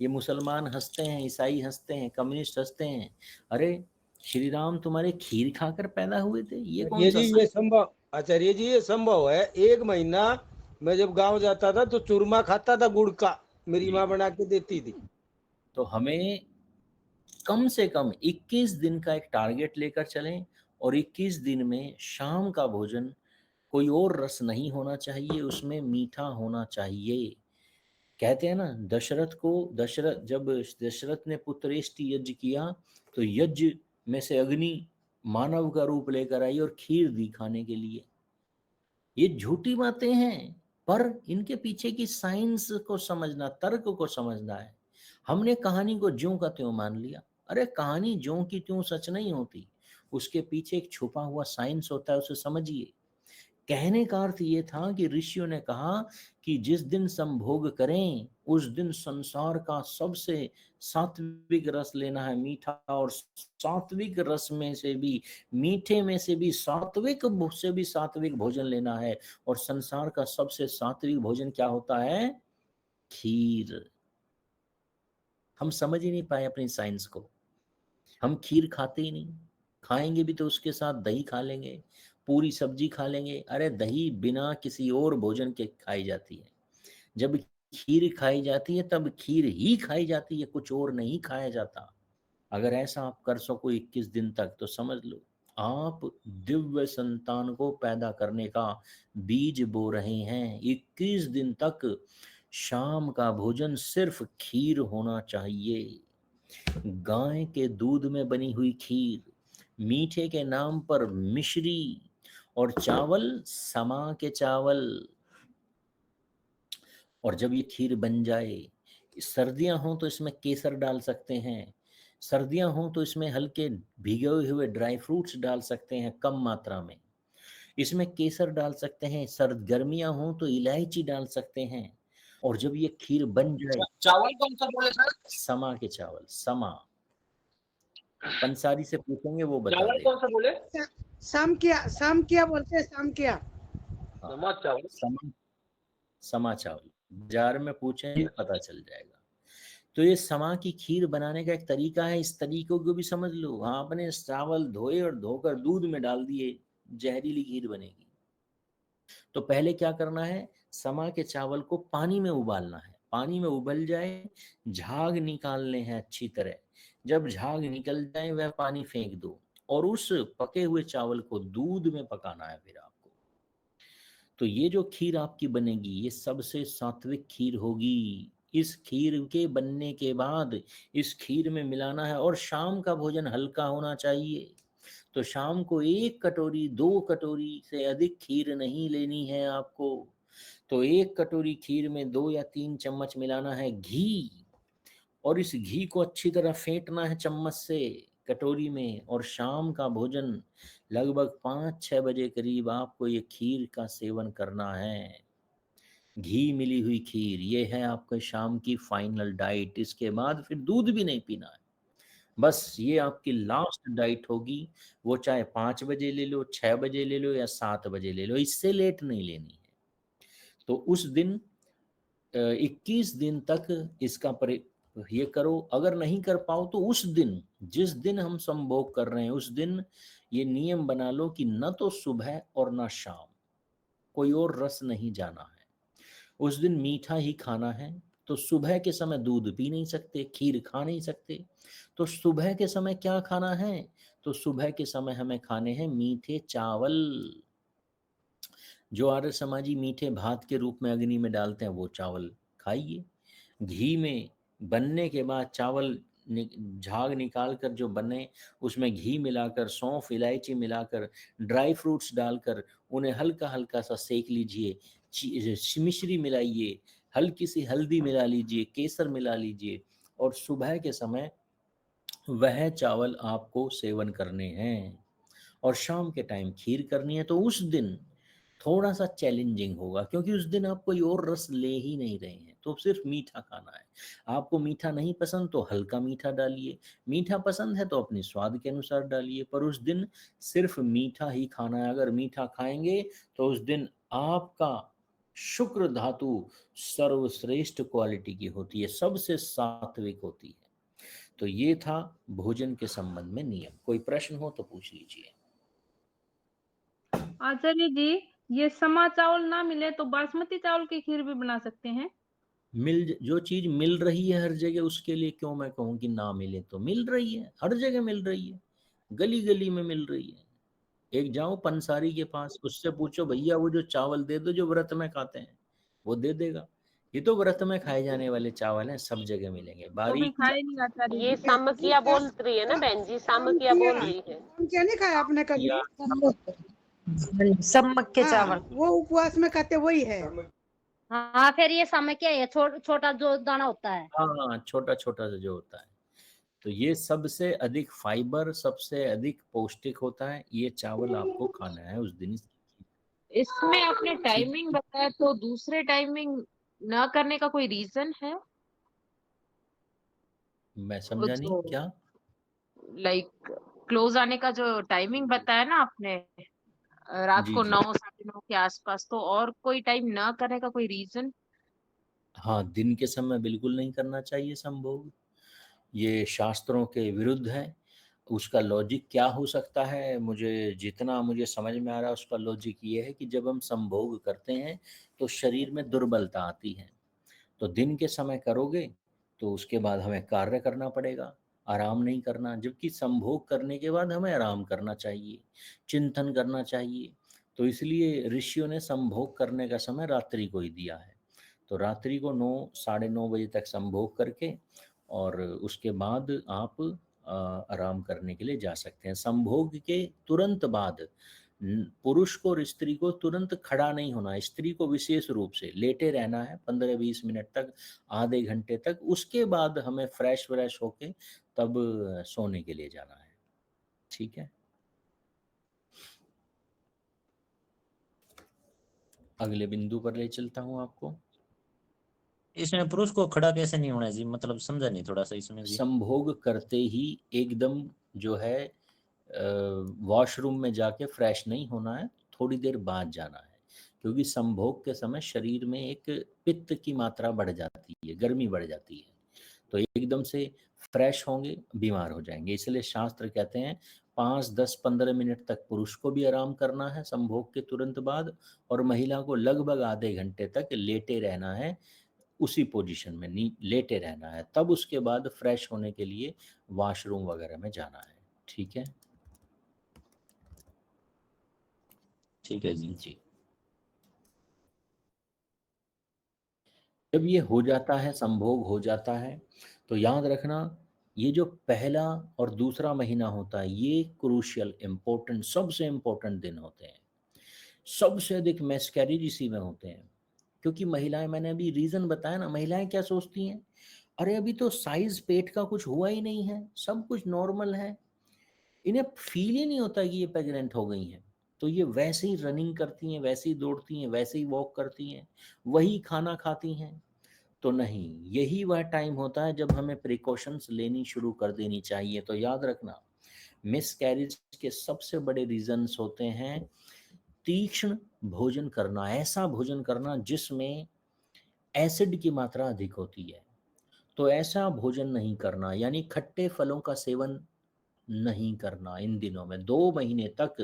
ये मुसलमान हंसते हैं, ईसाई हंसते हैं, कम्युनिस्ट हंसते हैं, अरे श्री राम तुम्हारे खीर खाकर पैदा हुए थे, ये कौन ये सा जी ये संभव, आचार्य जी ये संभव है। 1 महीना मैं जब गांव जाता था तो चूरमा खाता था गुड़ का, मेरी माँ बना के देती थी। तो हमें कम से कम 21 दिन का एक टारगेट लेकर चलें, और 21 दिन में शाम का भोजन कोई और रस नहीं होना चाहिए, उसमें मीठा होना चाहिए। कहते हैं ना, जब दशरथ ने पुत्रेष्टि यज्ञ किया तो यज्ञ में से अग्नि मानव का रूप लेकर आई और खीर दी खाने के लिए। ये झूठी बातें हैं, पर इनके पीछे की साइंस को समझना, तर्क को समझना है। हमने कहानी को ज्यों का त्यों मान लिया। अरे कहानी ज्यों की त्यों सच नहीं होती, उसके पीछे एक छुपा हुआ साइंस होता है, उसे समझिए। कहने का अर्थ ये था कि ऋषियों ने कहा कि जिस दिन संभोग करें उस दिन संसार का सबसे सात्विक रस लेना है, मीठा, और सात्विक रस में से भी, मीठे में से भी सात्विक भोजन लेना है। और संसार का सबसे सात्विक भोजन क्या होता है? खीर। हम समझ ही नहीं पाए अपनी साइंस को, हम खीर खाते ही नहीं। खाएंगे भी तो उसके साथ दही खा लेंगे, पूरी सब्जी खा लेंगे। अरे दही बिना किसी और भोजन के खाई जाती है, जब खीर खाई जाती है तब खीर ही खाई जाती है, कुछ और नहीं खाया जाता। अगर ऐसा आप कर सको 21 दिन तक, तो समझ लो आप दिव्य संतान को पैदा करने का बीज बो रहे हैं। 21 दिन तक शाम का भोजन सिर्फ खीर होना चाहिए, गाय के दूध में बनी हुई खीर, मीठे के नाम पर मिश्री, और चावल समा के चावल। और जब ये खीर बन जाए, सर्दियां हो तो इसमें केसर डाल सकते हैं, सर्दियां हो तो इसमें हल्के भीगे हुए ड्राई फ्रूट्स डाल सकते हैं कम मात्रा में, इसमें केसर डाल सकते हैं। सर्द गर्मियां हो तो इलायची डाल सकते हैं। और जब ये खीर बन जाए, चावल कौन सा बोले सर? समा के चावल, समा, पंसारी से पूछेंगे वो बता चावल देगा। कौन सा बोले? शाम किया बोलते हैं, शाम किया। नमक चावल। समा चावल बाजार में पूछेंगे पता चल जाएगा। तो ये समा की खीर बनाने का एक तरीका है, इस तरीकों को भी समझ लो। हाँ, आपने चावल धोए और धोकर दूध में डाल दिए, जहरीली खीर बनेगी। तो पहले क्या करना है, समा के चावल को पानी में उबालना है, पानी में उबल जाए, झाग निकालने हैं अच्छी तरह। जब झाग निकल जाए वह पानी फेंक दो, और उस पके हुए चावल को दूध में पकाना है फिर आपको। तो ये जो खीर आपकी बनेगी ये सबसे सात्विक खीर होगी। इस खीर के बनने के बाद इस खीर में मिलाना है, और शाम का भोजन हल्का होना चाहिए। तो शाम को 1 कटोरी 2 कटोरी से अधिक खीर नहीं लेनी है आपको। तो 1 कटोरी खीर में 2 या 3 चम्मच मिलाना है घी, और इस घी को अच्छी तरह फेंटना है चम्मच से कटोरी में। और शाम का भोजन लगभग 5-6 बजे करीब आपको ये खीर का सेवन करना है। घी मिली हुई खीर, ये है आपके शाम की फाइनल डाइट। इसके बाद फिर दूध भी नहीं पीना है, बस ये आपकी लास्ट डाइट होगी। वो चाहे 5 बजे ले लो, 6 बजे ले लो या 7 बजे ले लो, इससे लेट नहीं लेनी है। तो उस दिन 21 दिन तक इसका ये करो। अगर नहीं कर पाओ तो उस दिन, जिस दिन हम संभोग कर रहे हैं उस दिन ये नियम बना लो कि न तो सुबह और न शाम कोई और रस नहीं जाना है। उस दिन मीठा ही खाना है। तो सुबह के समय दूध पी नहीं सकते, खीर खा नहीं सकते। तो सुबह के समय क्या खाना है? तो सुबह के समय हमें खाने हैं मीठे चावल। जो आर्य समाजी मीठे भात के रूप में अग्नि में डालते हैं वो चावल खाइए। घी में बनने के बाद चावल झाग निकाल कर जो बने उसमें घी मिलाकर, सौंफ इलायची मिलाकर, ड्राई फ्रूट्स डालकर उन्हें हल्का हल्का सा सेक लीजिए। मिश्री मिलाइए, हल्की सी हल्दी मिला लीजिए, केसर मिला लीजिए, और सुबह के समय वह चावल आपको सेवन करने हैं। और शाम के टाइम खीर करनी है। तो उस दिन थोड़ा सा चैलेंजिंग होगा, क्योंकि उस दिन आप कोई और रस ले ही नहीं रहे हैं, तो सिर्फ मीठा खाना है। आपको मीठा नहीं पसंद तो हल्का मीठा डालिए, मीठा पसंद है तो अपने स्वाद के अनुसार डालिए, पर उस दिन सिर्फ मीठा ही खाना है। अगर मीठा खाएंगे तो उस दिन आपका शुक्र धातु सर्वश्रेष्ठ क्वालिटी की होती है, सबसे सात्विक होती है। तो ये था भोजन के संबंध में नियम। कोई प्रश्न हो तो पूछ लीजिए। आचार्य जी, ये समा चावल ना मिले तो बासमती चावल की खीर भी बना सकते हैं? जो चीज मिल रही है हर जगह उसके लिए क्यों मैं कहूँ कि ना मिले? तो मिल रही है, हर जगह मिल रही है, गली गली में मिल रही है। एक जाओ पंसारी के पास, उससे पूछो भैया वो जो चावल दे दो जो व्रत में खाते हैं, वो दे देगा। ये तो व्रत में खाए जाने वाले चावल हैं, सब जगह मिलेंगे। तो भी बारीक खाए नहीं आचार्य ये जी। सामकिया बोल रही है ना बहन जी, सामकिया बोल रही है। क्या नहीं खाया आपने कभी? या सम्मक के चावल। वो उपवास में खाते वही है। हाँ, फिर ये सम्मक क्या है? छोटा जो दाना होता है। हाँ, छोटा छोटा सा जो होता है। तो ये सबसे अधिक फाइबर, सबसे अधिक पौष्टिक होता है। ये चावल आपको खाना है उस दिन। इसमें आपने टाइमिंग बताया, तो दूसरे टाइमिंग ना करने का कोई रीजन है? मैं समझा नहीं क्या। लाइक क्लोज आने का जो टाइमिंग बताया ना आपने, रात जी को जी 9 साढ़े 9 के आसपास, तो और कोई टाइम ना करने का कोई रीजन? हाँ, दिन के समय बिल्कुल नहीं करना चाहिए संभोग, ये शास्त्रों के विरुद्ध है। उसका लॉजिक क्या हो सकता है? मुझे समझ में आ रहा है उसका लॉजिक ये है कि जब हम संभोग करते हैं तो शरीर में दुर्बलता आती है। तो दिन के समय करोगे तो उसके बाद हमें कार्य करना पड़ेगा, आराम नहीं करना। जबकि संभोग करने के बाद हमें आराम करना चाहिए, चिंतन करना चाहिए। तो इसलिए ऋषियों ने संभोग करने का समय रात्रि को ही दिया है। तो रात्रि को 9 साढ़े 9 बजे तक संभोग करके और उसके बाद आप आराम करने के लिए जा सकते हैं। संभोग के तुरंत बाद पुरुष को और स्त्री को तुरंत खड़ा नहीं होना, स्त्री को विशेष रूप से लेटे रहना है 15-20 मिनट तक, आधे घंटे तक। उसके बाद हमें फ्रेश होके तब सोने के लिए जाना है। ठीक है, अगले बिंदु पर ले चलता हूं आपको। इसमें पुरुष को खड़ा कैसे नहीं होना जी? मतलब समझा नहीं थोड़ा सा इसमें जी। संभोग करते ही एकदम जो है वॉशरूम में जाके फ्रेश नहीं होना है, थोड़ी देर बाद जाना है। क्योंकि संभोग के समय शरीर में एक पित्त की मात्रा बढ़ जाती है, गर्मी बढ़ जाती है, तो एकदम से फ्रेश होंगे, बीमार हो जाएंगे। इसलिए शास्त्र कहते हैं 5, 10, 15 मिनट तक पुरुष को भी आराम करना है संभोग के तुरंत बाद, और महिला को लगभग आधे घंटे तक लेटे रहना है, उसी पोजीशन में लेटे रहना है। तब उसके बाद फ्रेश होने के लिए वॉशरूम वगैरह में जाना है। ठीक है, ठीक है जी। जी। जब ये हो जाता है, संभोग हो जाता है, तो याद रखना ये जो पहला और दूसरा महीना होता है ये क्रूशियल इम्पोर्टेंट, सबसे इम्पोर्टेंट दिन होते हैं। सबसे अधिक मिसकैरेज इसी में होते हैं, क्योंकि महिलाएं, मैंने अभी रीजन बताया ना, महिलाएं क्या सोचती हैं, अरे अभी तो साइज पेट का कुछ हुआ ही नहीं है, सब कुछ नॉर्मल है, इन्हें फील ही नहीं होता कि ये प्रेग्नेंट हो गई हैं। तो ये वैसे ही रनिंग करती हैं, वैसे ही दौड़ती हैं, वैसे ही वॉक करती हैं, वही खाना खाती हैं। तो नहीं, यही वह टाइम होता है जब हमें प्रिकॉशंस लेनी शुरू कर देनी चाहिए। तो याद रखना, मिसकैरेज के सबसे बड़े रीजंस होते हैं तीक्ष्ण भोजन करना, ऐसा भोजन करना जिसमें एसिड की मात्रा अधिक होती है। तो ऐसा भोजन नहीं करना, यानी खट्टे फलों का सेवन नहीं करना। इन दिनों में 2 महीने तक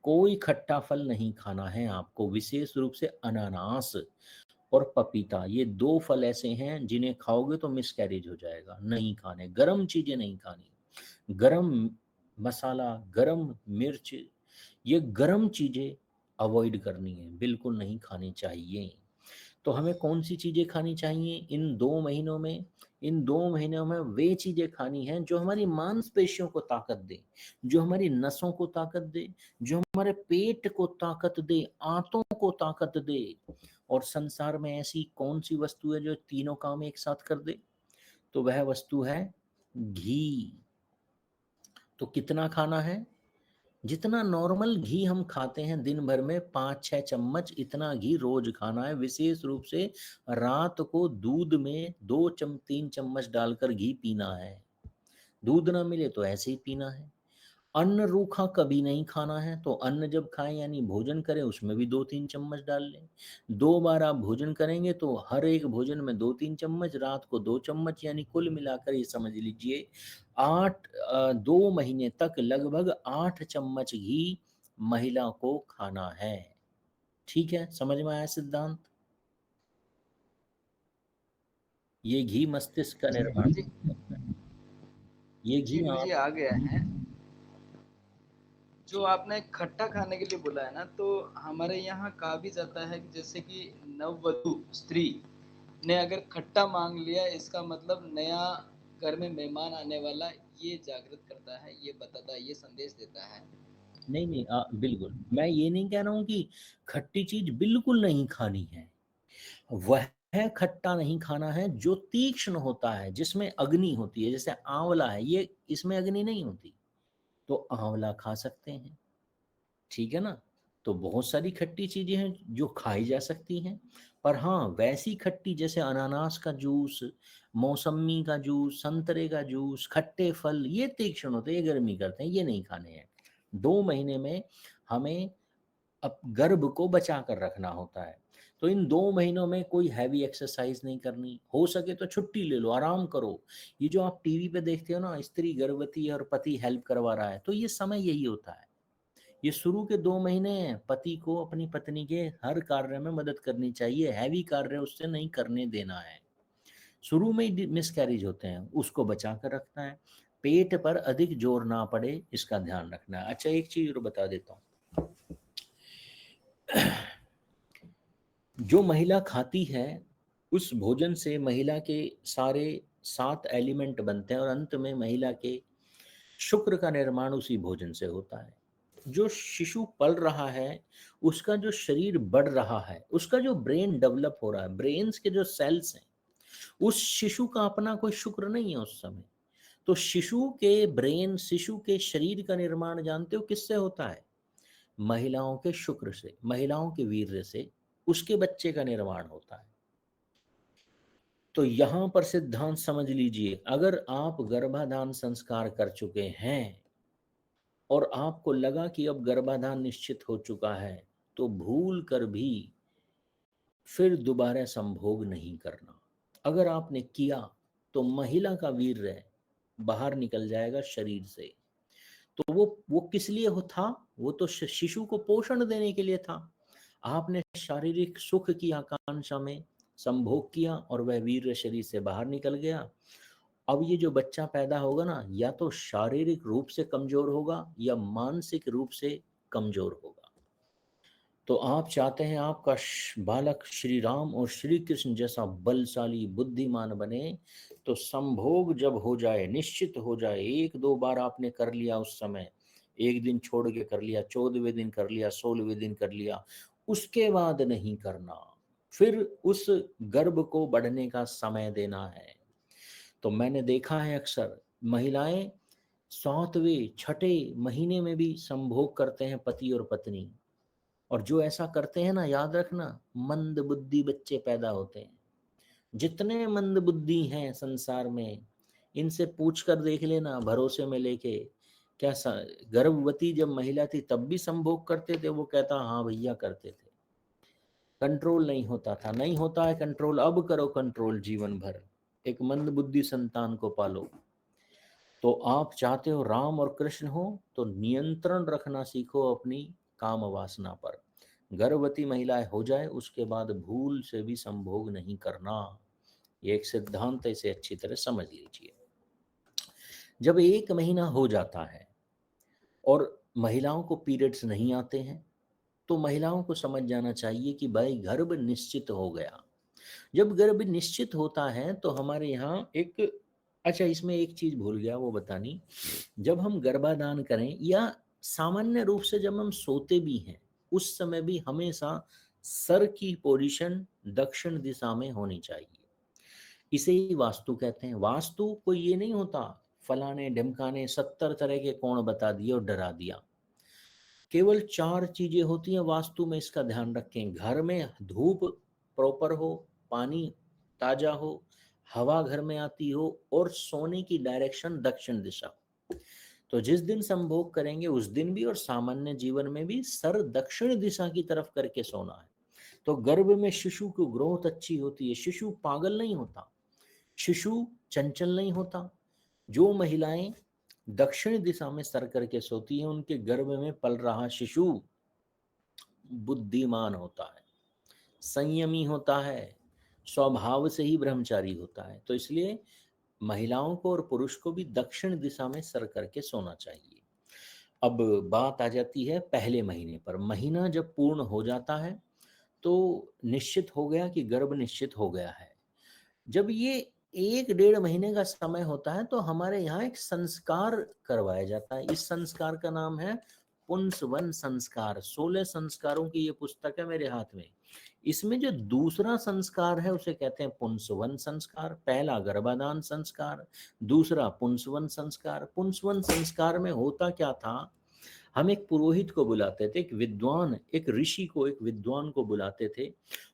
कोई खट्टा फल नहीं खाना है आपको, विशेष रूप से अनानास और पपीता, ये 2 फल ऐसे हैं जिन्हें खाओगे तो मिसकैरेज हो जाएगा, नहीं खाने। गरम चीजें नहीं खानी, गरम मसाला, गरम मिर्च, ये गरम चीजें अवॉइड करनी है, बिल्कुल नहीं खानी चाहिए। तो हमें कौन सी चीजें खानी चाहिए इन 2 महीनों में? इन 2 महीनों में वे चीजें खानी हैं जो हमारी मांसपेशियों को ताकत दे, जो हमारी नसों को ताकत दे, जो हमारे पेट को ताकत दे, आंतों को ताकत दे। और संसार में ऐसी कौन सी वस्तु है जो तीनों काम एक साथ कर दे? तो वह वस्तु है घी। तो कितना खाना है? जितना नॉर्मल घी हम खाते हैं दिन भर में 5-6 चम्मच, इतना घी रोज खाना है। विशेष रूप से रात को दूध में 2-3 चम्मच डालकर घी पीना है। दूध ना मिले तो ऐसे ही पीना है। अन्न रूखा कभी नहीं खाना है। तो अन्न जब खाएं यानी भोजन करें उसमें भी 2-3 चम्मच डाल लें। 2 बार आप भोजन करेंगे तो हर एक भोजन में 2-3 चम्मच, रात को 2 चम्मच, यानी कुल मिलाकर ये समझ लीजिए 2 महीने तक लगभग 8 चम्मच घी महिला को खाना है। ठीक है, समझ में आया सिद्धांत? ये घी मस्तिष्क का निर्माण, ये जी घी मुझे आ गया है। जो आपने खट्टा खाने के लिए बोला है ना, तो हमारे यहाँ कहा भी जाता है कि जैसे कि नववधु स्त्री ने अगर खट्टा मांग लिया, इसका मतलब नया घर में मेहमान आने वाला, ये जागृत करता है, ये बताता है, ये संदेश देता है। नहीं नहीं, बिल्कुल मैं ये नहीं कह रहा हूँ कि खट्टी चीज बिल्कुल नहीं खानी है। वह खट्टा नहीं खाना है जो तीक्ष्ण होता है, जिसमें अग्नि होती है। जैसे आंवला है, ये इसमें अग्नि नहीं होती, तो आंवला खा सकते हैं, ठीक है ना। तो बहुत सारी खट्टी चीजें हैं जो खाई जा सकती हैं, पर हाँ वैसी खट्टी जैसे अनानास का जूस, मौसमी का जूस, संतरे का जूस, खट्टे फल, ये तीक्ष्ण होते हैं, ये गर्मी करते हैं, ये नहीं खाने हैं। 2 महीने में हमें अब गर्भ को बचा कर रखना होता है। तो इन 2 महीनों में कोई हैवी एक्सरसाइज नहीं करनी, हो सके तो छुट्टी ले लो, आराम करो। ये जो आप टीवी पे देखते हो ना, स्त्री गर्भवती है और पति हेल्प करवा रहा है, तो ये समय यही होता है। ये शुरू के 2 महीने पति को अपनी पत्नी के हर कार्य में मदद करनी चाहिए, हैवी कार्य उससे नहीं करने देना है। शुरू में ही मिसकैरेज होते हैं, उसको बचा कर रखना है, पेट पर अधिक जोर ना पड़े, इसका ध्यान रखना है। अच्छा, एक चीज और बता देता हूँ, जो महिला खाती है उस भोजन से महिला के सारे 7 एलिमेंट बनते हैं और अंत में महिला के शुक्र का निर्माण उसी भोजन से होता है। जो शिशु पल रहा है, उसका जो शरीर बढ़ रहा है, उसका जो ब्रेन डेवलप हो रहा है, ब्रेन्स के जो सेल्स हैं, उस शिशु का अपना कोई शुक्र नहीं है उस समय। तो शिशु के ब्रेन, शिशु के शरीर का निर्माण जानते हो किससे होता है? महिलाओं के शुक्र से, महिलाओं के वीर्य से उसके बच्चे का निर्माण होता है। तो यहां पर सिद्धांत समझ लीजिए, अगर आप गर्भाधान संस्कार कर चुके हैं और आपको लगा कि अब गर्भाधान निश्चित हो चुका है, तो भूल कर भी फिर दोबारा संभोग नहीं करना। अगर आपने किया तो महिला का वीर्य बाहर निकल जाएगा शरीर से। तो वो किस लिए था? वो तो शिशु को पोषण देने के लिए था। आपने शारीरिक सुख की आकांक्षा में संभोग किया और वह वीर्य शरीर से बाहर निकल गया। अब ये जो बच्चा पैदा होगा ना, या तो शारीरिक रूप से कमजोर होगा या मानसिक रूप से कमजोर होगा। तो आप चाहते हैं आपका बालक श्री राम और श्री कृष्ण जैसा बलशाली बुद्धिमान बने, तो संभोग जब हो जाए, निश्चित हो जाए, 1-2 बार आपने कर लिया, उस समय एक दिन छोड़ के कर लिया, 14वें दिन कर लिया, 16वें दिन कर लिया, उसके बाद नहीं करना। फिर उस गर्भ को बढ़ने का समय देना है। तो मैंने देखा है अक्सर महिलाएं 7वें 6ठे महीने में भी संभोग करते हैं, पति और पत्नी। और जो ऐसा करते हैं ना, याद रखना, मंद बुद्धि बच्चे पैदा होते हैं। जितने मंद बुद्धि हैं संसार में, इनसे पूछ कर देख लेना, भरोसे में लेके, क्या गर्भवती जब महिला थी तब भी संभोग करते थे? वो कहता हाँ भैया करते थे। कंट्रोल नहीं होता था। नहीं होता है कंट्रोल, अब करो कंट्रोल जीवन भर। एक मंद बुद्धि संतान को पालो। तो आप चाहते हो राम और कृष्ण हो, तो नियंत्रण रखना सीखो अपनी काम वासना पर। गर्भवती महिलाएं हो जाए उसके बाद भूल से भी संभोग नहीं करना। ये एक सिद्धांत है, इसे अच्छी तरह समझ लीजिए। जब 1 महीना हो जाता है और महिलाओं को पीरियड्स नहीं आते हैं, तो महिलाओं को समझ जाना चाहिए कि भाई गर्भ निश्चित हो गया। जब गर्भ निश्चित होता है तो हमारे यहाँ एक, अच्छा इसमें एक चीज भूल गया वो बतानी, जब हम गर्भाधान करें या सामान्य रूप से जब हम सोते भी हैं, उस समय भी हमेशा सर की पोजीशन दक्षिण दिशा में होनी चाहिए। इसे ही वास्तु कहते हैं। वास्तु कोई ये नहीं होता फलाने ढिमकाने 70 तरह के कोण बता दिए और डरा दिया। केवल 4 चीजें होती हैं वास्तु में, इसका ध्यान रखें। घर में धूप प्रॉपर हो, पानी ताजा हो, हवा घर में आती हो और सोने की डायरेक्शन दक्षिण दिशा। तो जिस दिन संभोग करेंगे उस दिन भी और सामान्य जीवन में भी सर दक्षिण दिशा की तरफ करके सोना है। तो गर्भ में शिशु की ग्रोथ अच्छी होती है। शिशु पागल नहीं होता, शिशु चंचल नहीं होता। जो महिलाएं दक्षिण दिशा में सर करके सोती हैं, उनके गर्भ में पल रहा शिशु बुद्धिमान होता है, संयमी होता है, स्वभाव से ही ब्रह्मचारी होता है। तो इसलिए महिलाओं को और पुरुष को भी दक्षिण दिशा में सर करके सोना चाहिए। अब बात आ जाती है पहले महीने पर। महीना जब पूर्ण हो जाता है तो निश्चित हो गया कि गर्भ निश्चित हो गया है। जब ये 1-1.5 महीने का समय होता है तो हमारे यहाँ एक संस्कार करवाया जाता है। इस संस्कार का नाम है पुंसवन संस्कार। 16 संस्कारों की ये पुस्तक है मेरे हाथ में। इसमें जो दूसरा संस्कार है उसे कहते हैं पुंसवन संस्कार। पहला गर्भाधान संस्कार, दूसरा पुंसवन संस्कार। पुंसवन संस्कार में होता क्या था, हम एक पुरोहित को बुलाते थे, एक विद्वान, एक ऋषि को, एक विद्वान को बुलाते थे।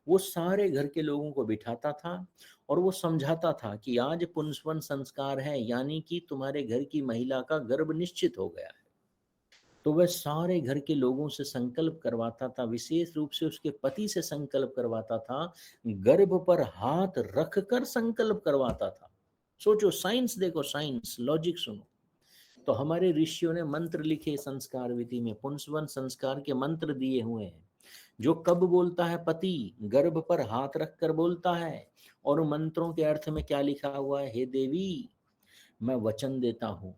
वो सारे घर के लोगों को बिठाता था और वो समझाता था कि आज पुंसवन संस्कार है, यानी कि तुम्हारे घर की महिला का गर्भ निश्चित हो गया है। तो वह सारे घर के लोगों से संकल्प करवाता था, विशेष रूप से उसके पति से संकल्प करवाता था, गर्भ पर हाथ रखकर संकल्प करवाता था। सोचो, साइंस देखो, साइंस, लॉजिक सुनो। तो हमारे ऋषियों ने मंत्र लिखे संस्कार विधि में, पुंसवन संस्कार के मंत्र दिए हुए हैं। जो कब बोलता है पति, गर्भ पर हाथ रखकर बोलता है। और मंत्रों के अर्थ में क्या लिखा हुआ है, हे देवी मैं वचन देता हूँ,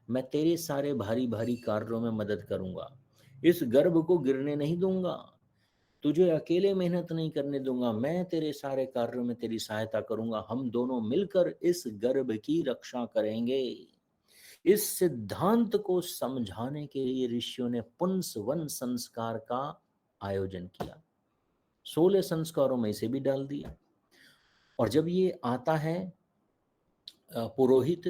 मैं तेरे सारे भारी भारी कार्यों में मदद करूंगा, इस गर्भ को गिरने नहीं दूंगा, तुझे अकेले मेहनत नहीं करने दूंगा, मैं तेरे सारे कार्यों में तेरी सहायता करूंगा, हम दोनों मिलकर इस गर्भ की रक्षा करेंगे। इस सिद्धांत को समझाने के लिए ऋषियों ने पुंसवन संस्कार का आयोजन किया। 16 संस्कारों में इसे भी डाल दिया। और जब ये आता है पुरोहित,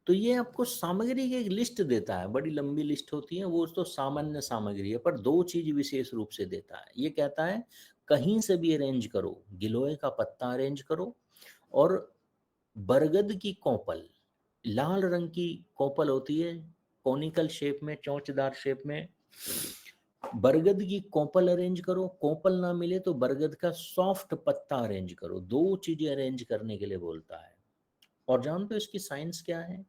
तो ये आपको सामग्री की एक लिस्ट देता है, बड़ी लंबी लिस्ट होती है, वो तो सामान्य सामग्री है, पर 2 चीज विशेष रूप से देता है। ये कहता है कहीं से भी अरेंज करो, गिलोय का पत्ता अरेंज करो और बरगद की कोपल, लाल रंग की कोपल होती है, कोनिकल शेप में, चौचदार शेप में, बरगद की कोपल अरेंज करो। कोपल ना मिले तो बरगद का सॉफ्ट पत्ता अरेंज करो। 2 चीजें अरेंज करने के लिए बोलता है। और जानते हो इसकी साइंस क्या है?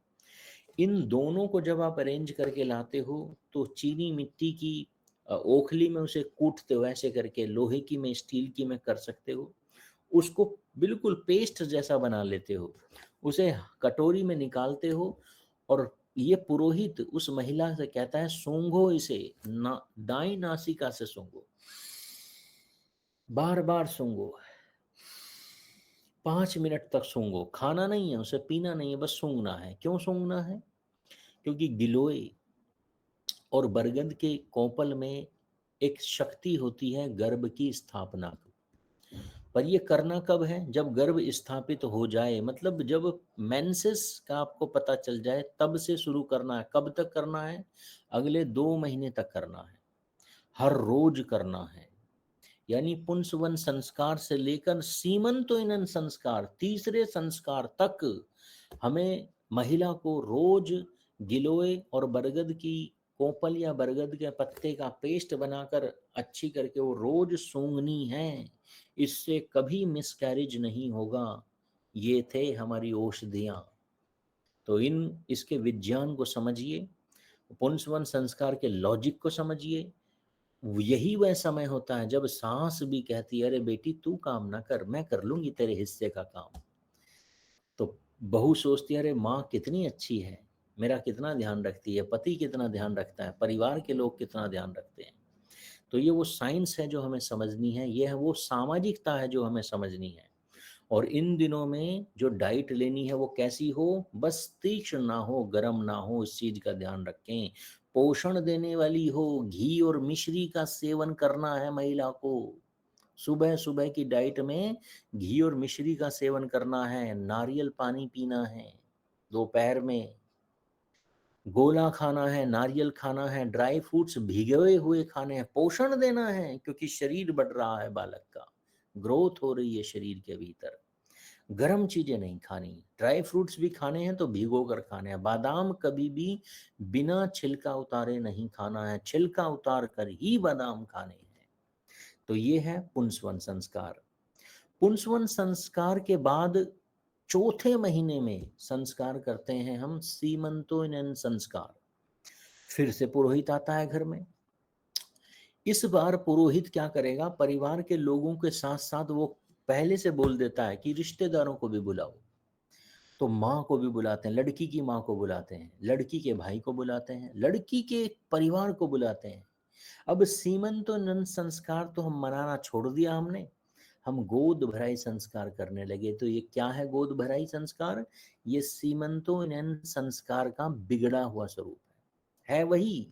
इन दोनों को जब आप अरेंज करके लाते हो तो चीनी मिट्टी की ओखली में उसे कूटते हो, ऐसे करके, लोहे की में, स्टील की में कर सकते हो, उसको बिल्कुल पेस्ट जैसा बना लेते हो, उसे कटोरी में निकालते हो और ये पुरोहित उस महिला से कहता है सूंघो इसे, दाई नासिका से सूंघो। बार बार सूंघो, 5 मिनट तक सूंघो। खाना नहीं है, उसे पीना नहीं है, बस सूंघना है। क्यों सूंघना है? क्योंकि गिलोय और बरगद के कोपल में एक शक्ति होती है गर्भ की स्थापना की। पर ये करना कब है? जब गर्भ स्थापित हो जाए, मतलब जब मेंसेस का आपको पता चल जाए तब से शुरू करना है। कब तक करना है? अगले 2 महीने तक करना है, हर रोज करना है। यानी पुंसवन संस्कार से लेकर सीमंतोइनन संस्कार, तीसरे संस्कार तक हमें महिला को रोज गिलोय और बरगद की कोपल या बरगद के पत्ते का पेस्ट बनाकर अच्छी करके वो रोज सूंघनी है। इससे कभी मिसकैरेज नहीं होगा। ये थे हमारी औषधियां। तो इसके विज्ञान को समझिए, पुंसवन संस्कार के लॉजिक को समझिए। यही वह समय होता है जब सांस भी कहती है, अरे बेटी तू काम ना कर, मैं कर लूंगी तेरे हिस्से का काम। तो बहू सोचती है, अरे माँ कितनी अच्छी है, मेरा कितना ध्यान रखती है, पति कितना ध्यान रखता है, परिवार के लोग कितना ध्यान रखते हैं। तो ये वो साइंस है जो हमें समझनी है, ये है वो सामाजिकता है जो हमें समझनी है। और इन दिनों में जो डाइट लेनी है वो कैसी हो? बस तीक्ष्ण ना हो, गर्म ना हो, इस चीज का ध्यान रखें। पोषण देने वाली हो, घी और मिश्री का सेवन करना है महिला को। सुबह सुबह की डाइट में घी और मिश्री का सेवन करना है, नारियल पानी पीना है, दोपहर में गोला खाना है, नारियल खाना है, ड्राई फ्रूट्स भिगोए हुए खाने हैं। पोषण देना है क्योंकि शरीर बढ़ रहा है, बालक का ग्रोथ हो रही है शरीर के भीतर। गर्म चीजें नहीं खानी, ड्राई फ्रूट्स भी खाने हैं तो भिगो कर खाने हैं। बादाम कभी भी बिना छिलका उतारे नहीं खाना है, छिलका उतार कर ही बादाम खाने हैं। तो ये है पुंसवन संस्कार। पुंसवन संस्कार के बाद चौथे महीने में संस्कार करते हैं हम सीमंतोइनन संस्कार। फिर से पुरोहित आता है घर में। इस बार पुरोहित क्या करेगा? परिवार के लोगों के साथ साथ वो पहले से बोल देता है कि रिश्तेदारों को भी बुलाओ। तो माँ को भी बुलाते हैं, लड़की की माँ को बुलाते हैं, लड़की के भाई को बुलाते हैं, लड़की के परिवार को बुलाते हैं। अब सीमंतोइनन संस्कार तो हम मनाना छोड़ दिया हमने, हम गोद भराई संस्कार करने लगे। तो ये क्या है गोद भराई संस्कार? ये सीमंतोइनन संस्कार का बिगड़ा हुआ स्वरूप है वही,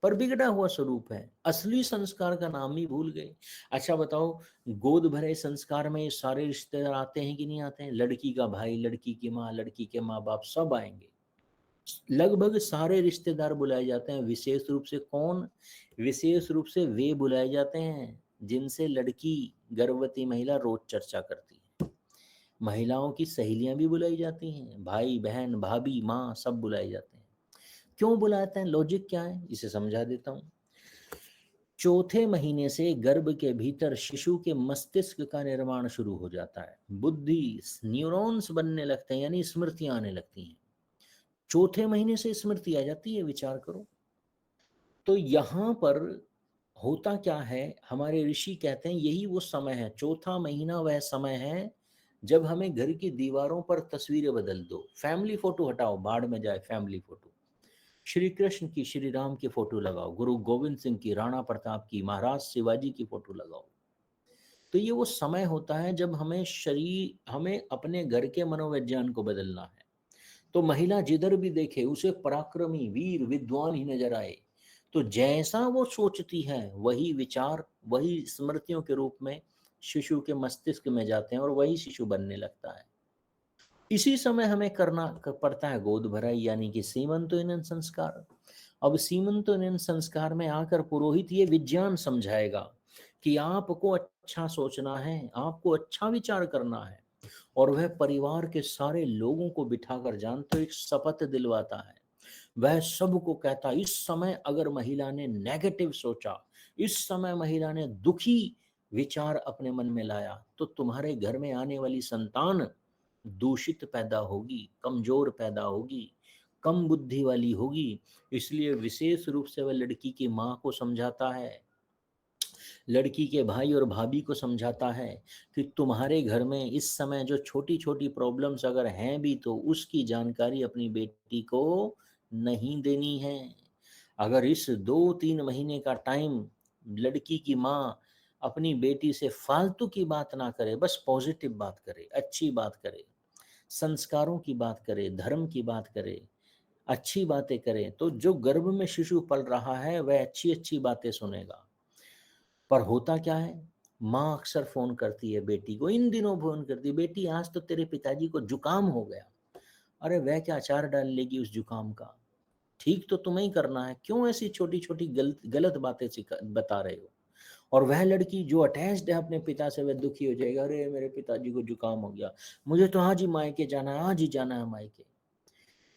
पर बिगड़ा हुआ स्वरूप है। असली संस्कार का नाम ही भूल गए। अच्छा बताओ, गोद भरे संस्कार में सारे रिश्तेदार आते हैं कि नहीं आते हैं? लड़की का भाई, लड़की की माँ, लड़की के माँ बाप सब आएंगे, लगभग सारे रिश्तेदार बुलाए जाते हैं। विशेष रूप से कौन? विशेष रूप से वे बुलाए जाते हैं जिनसे लड़की, गर्भवती महिला रोज चर्चा करती है। महिलाओं की सहेलियां भी बुलाई जाती हैं, भाई बहन भाभी माँ सब बुलाए जाते हैं। क्यों बुलाते हैं? लॉजिक क्या है इसे समझा देता हूं। चौथे महीने से गर्भ के भीतर शिशु के मस्तिष्क का निर्माण शुरू हो जाता है, बुद्धि, न्यूरॉन्स बनने लगते हैं, यानी स्मृतियां आने लगती हैं। चौथे महीने से स्मृति आ जाती है, विचार करो। तो यहां पर होता क्या है, हमारे ऋषि कहते हैं यही वो समय है, चौथा महीना वह समय है जब हमें घर की दीवारों पर तस्वीरें बदल दो। फैमिली फोटो हटाओ, बाढ़ में जाए फैमिली फोटो। श्री कृष्ण की, श्री राम की फोटो लगाओ, गुरु गोविंद सिंह की, राणा प्रताप की, महाराज शिवाजी की फोटो लगाओ। तो ये वो समय होता है जब हमें अपने घर के मनोविज्ञान को बदलना है। तो महिला जिधर भी देखे उसे पराक्रमी, वीर, विद्वान ही नजर आए। तो जैसा वो सोचती है वही विचार, वही स्मृतियों के रूप में शिशु के मस्तिष्क में जाते हैं और वही शिशु बनने लगता है। इसी समय हमें करना पड़ता है गोद भराई, यानी कि सीमंतोइनन संस्कार। अब सीमंतोइनन संस्कार में आकर पुरोहित ये विज्ञान समझाएगा कि आपको अच्छा सोचना है, आपको अच्छा विचार करना है। और वह परिवार के सारे लोगों को बिठाकर, जानते हो, एक शपथ दिलवाता है। वह सबको कहता, इस समय अगर महिला ने नेगेटिव सोचा, इस समय महिला ने दुखी विचार अपने मन में लाया, तो तुम्हारे घर में आने वाली संतान दूषित पैदा होगी, कमजोर पैदा होगी, कम बुद्धि वाली होगी। इसलिए विशेष रूप से वह लड़की की माँ को समझाता है, लड़की के भाई और भाभी को समझाता है कि तुम्हारे घर में इस समय जो छोटी छोटी प्रॉब्लम्स अगर हैं भी तो उसकी जानकारी अपनी बेटी को नहीं देनी है। अगर इस 2-3 महीने का टाइम लड़की की माँ अपनी बेटी से फालतू की बात ना करे, बस पॉजिटिव बात करे, अच्छी बात करे, संस्कारों की बात करे, धर्म की बात करे, अच्छी बातें करें, तो जो गर्भ में शिशु पल रहा है वह अच्छी अच्छी बातें सुनेगा। पर होता क्या है, माँ अक्सर फोन करती है बेटी को, इन दिनों फोन करती है, बेटी आज तो तेरे पिताजी को जुकाम हो गया। अरे वह क्या अचार डाल लेगी उस जुकाम का, ठीक तो तुम्हें ही करना है, क्यों ऐसी छोटी छोटी गलत बातें बता रहे हो। और वह लड़की जो अटैच्ड है अपने पिता से, वह दुखी हो जाएगा, अरे मेरे पिताजी को जुकाम हो गया, मुझे तो आज ही मायके जाना है, आज ही जाना है मायके।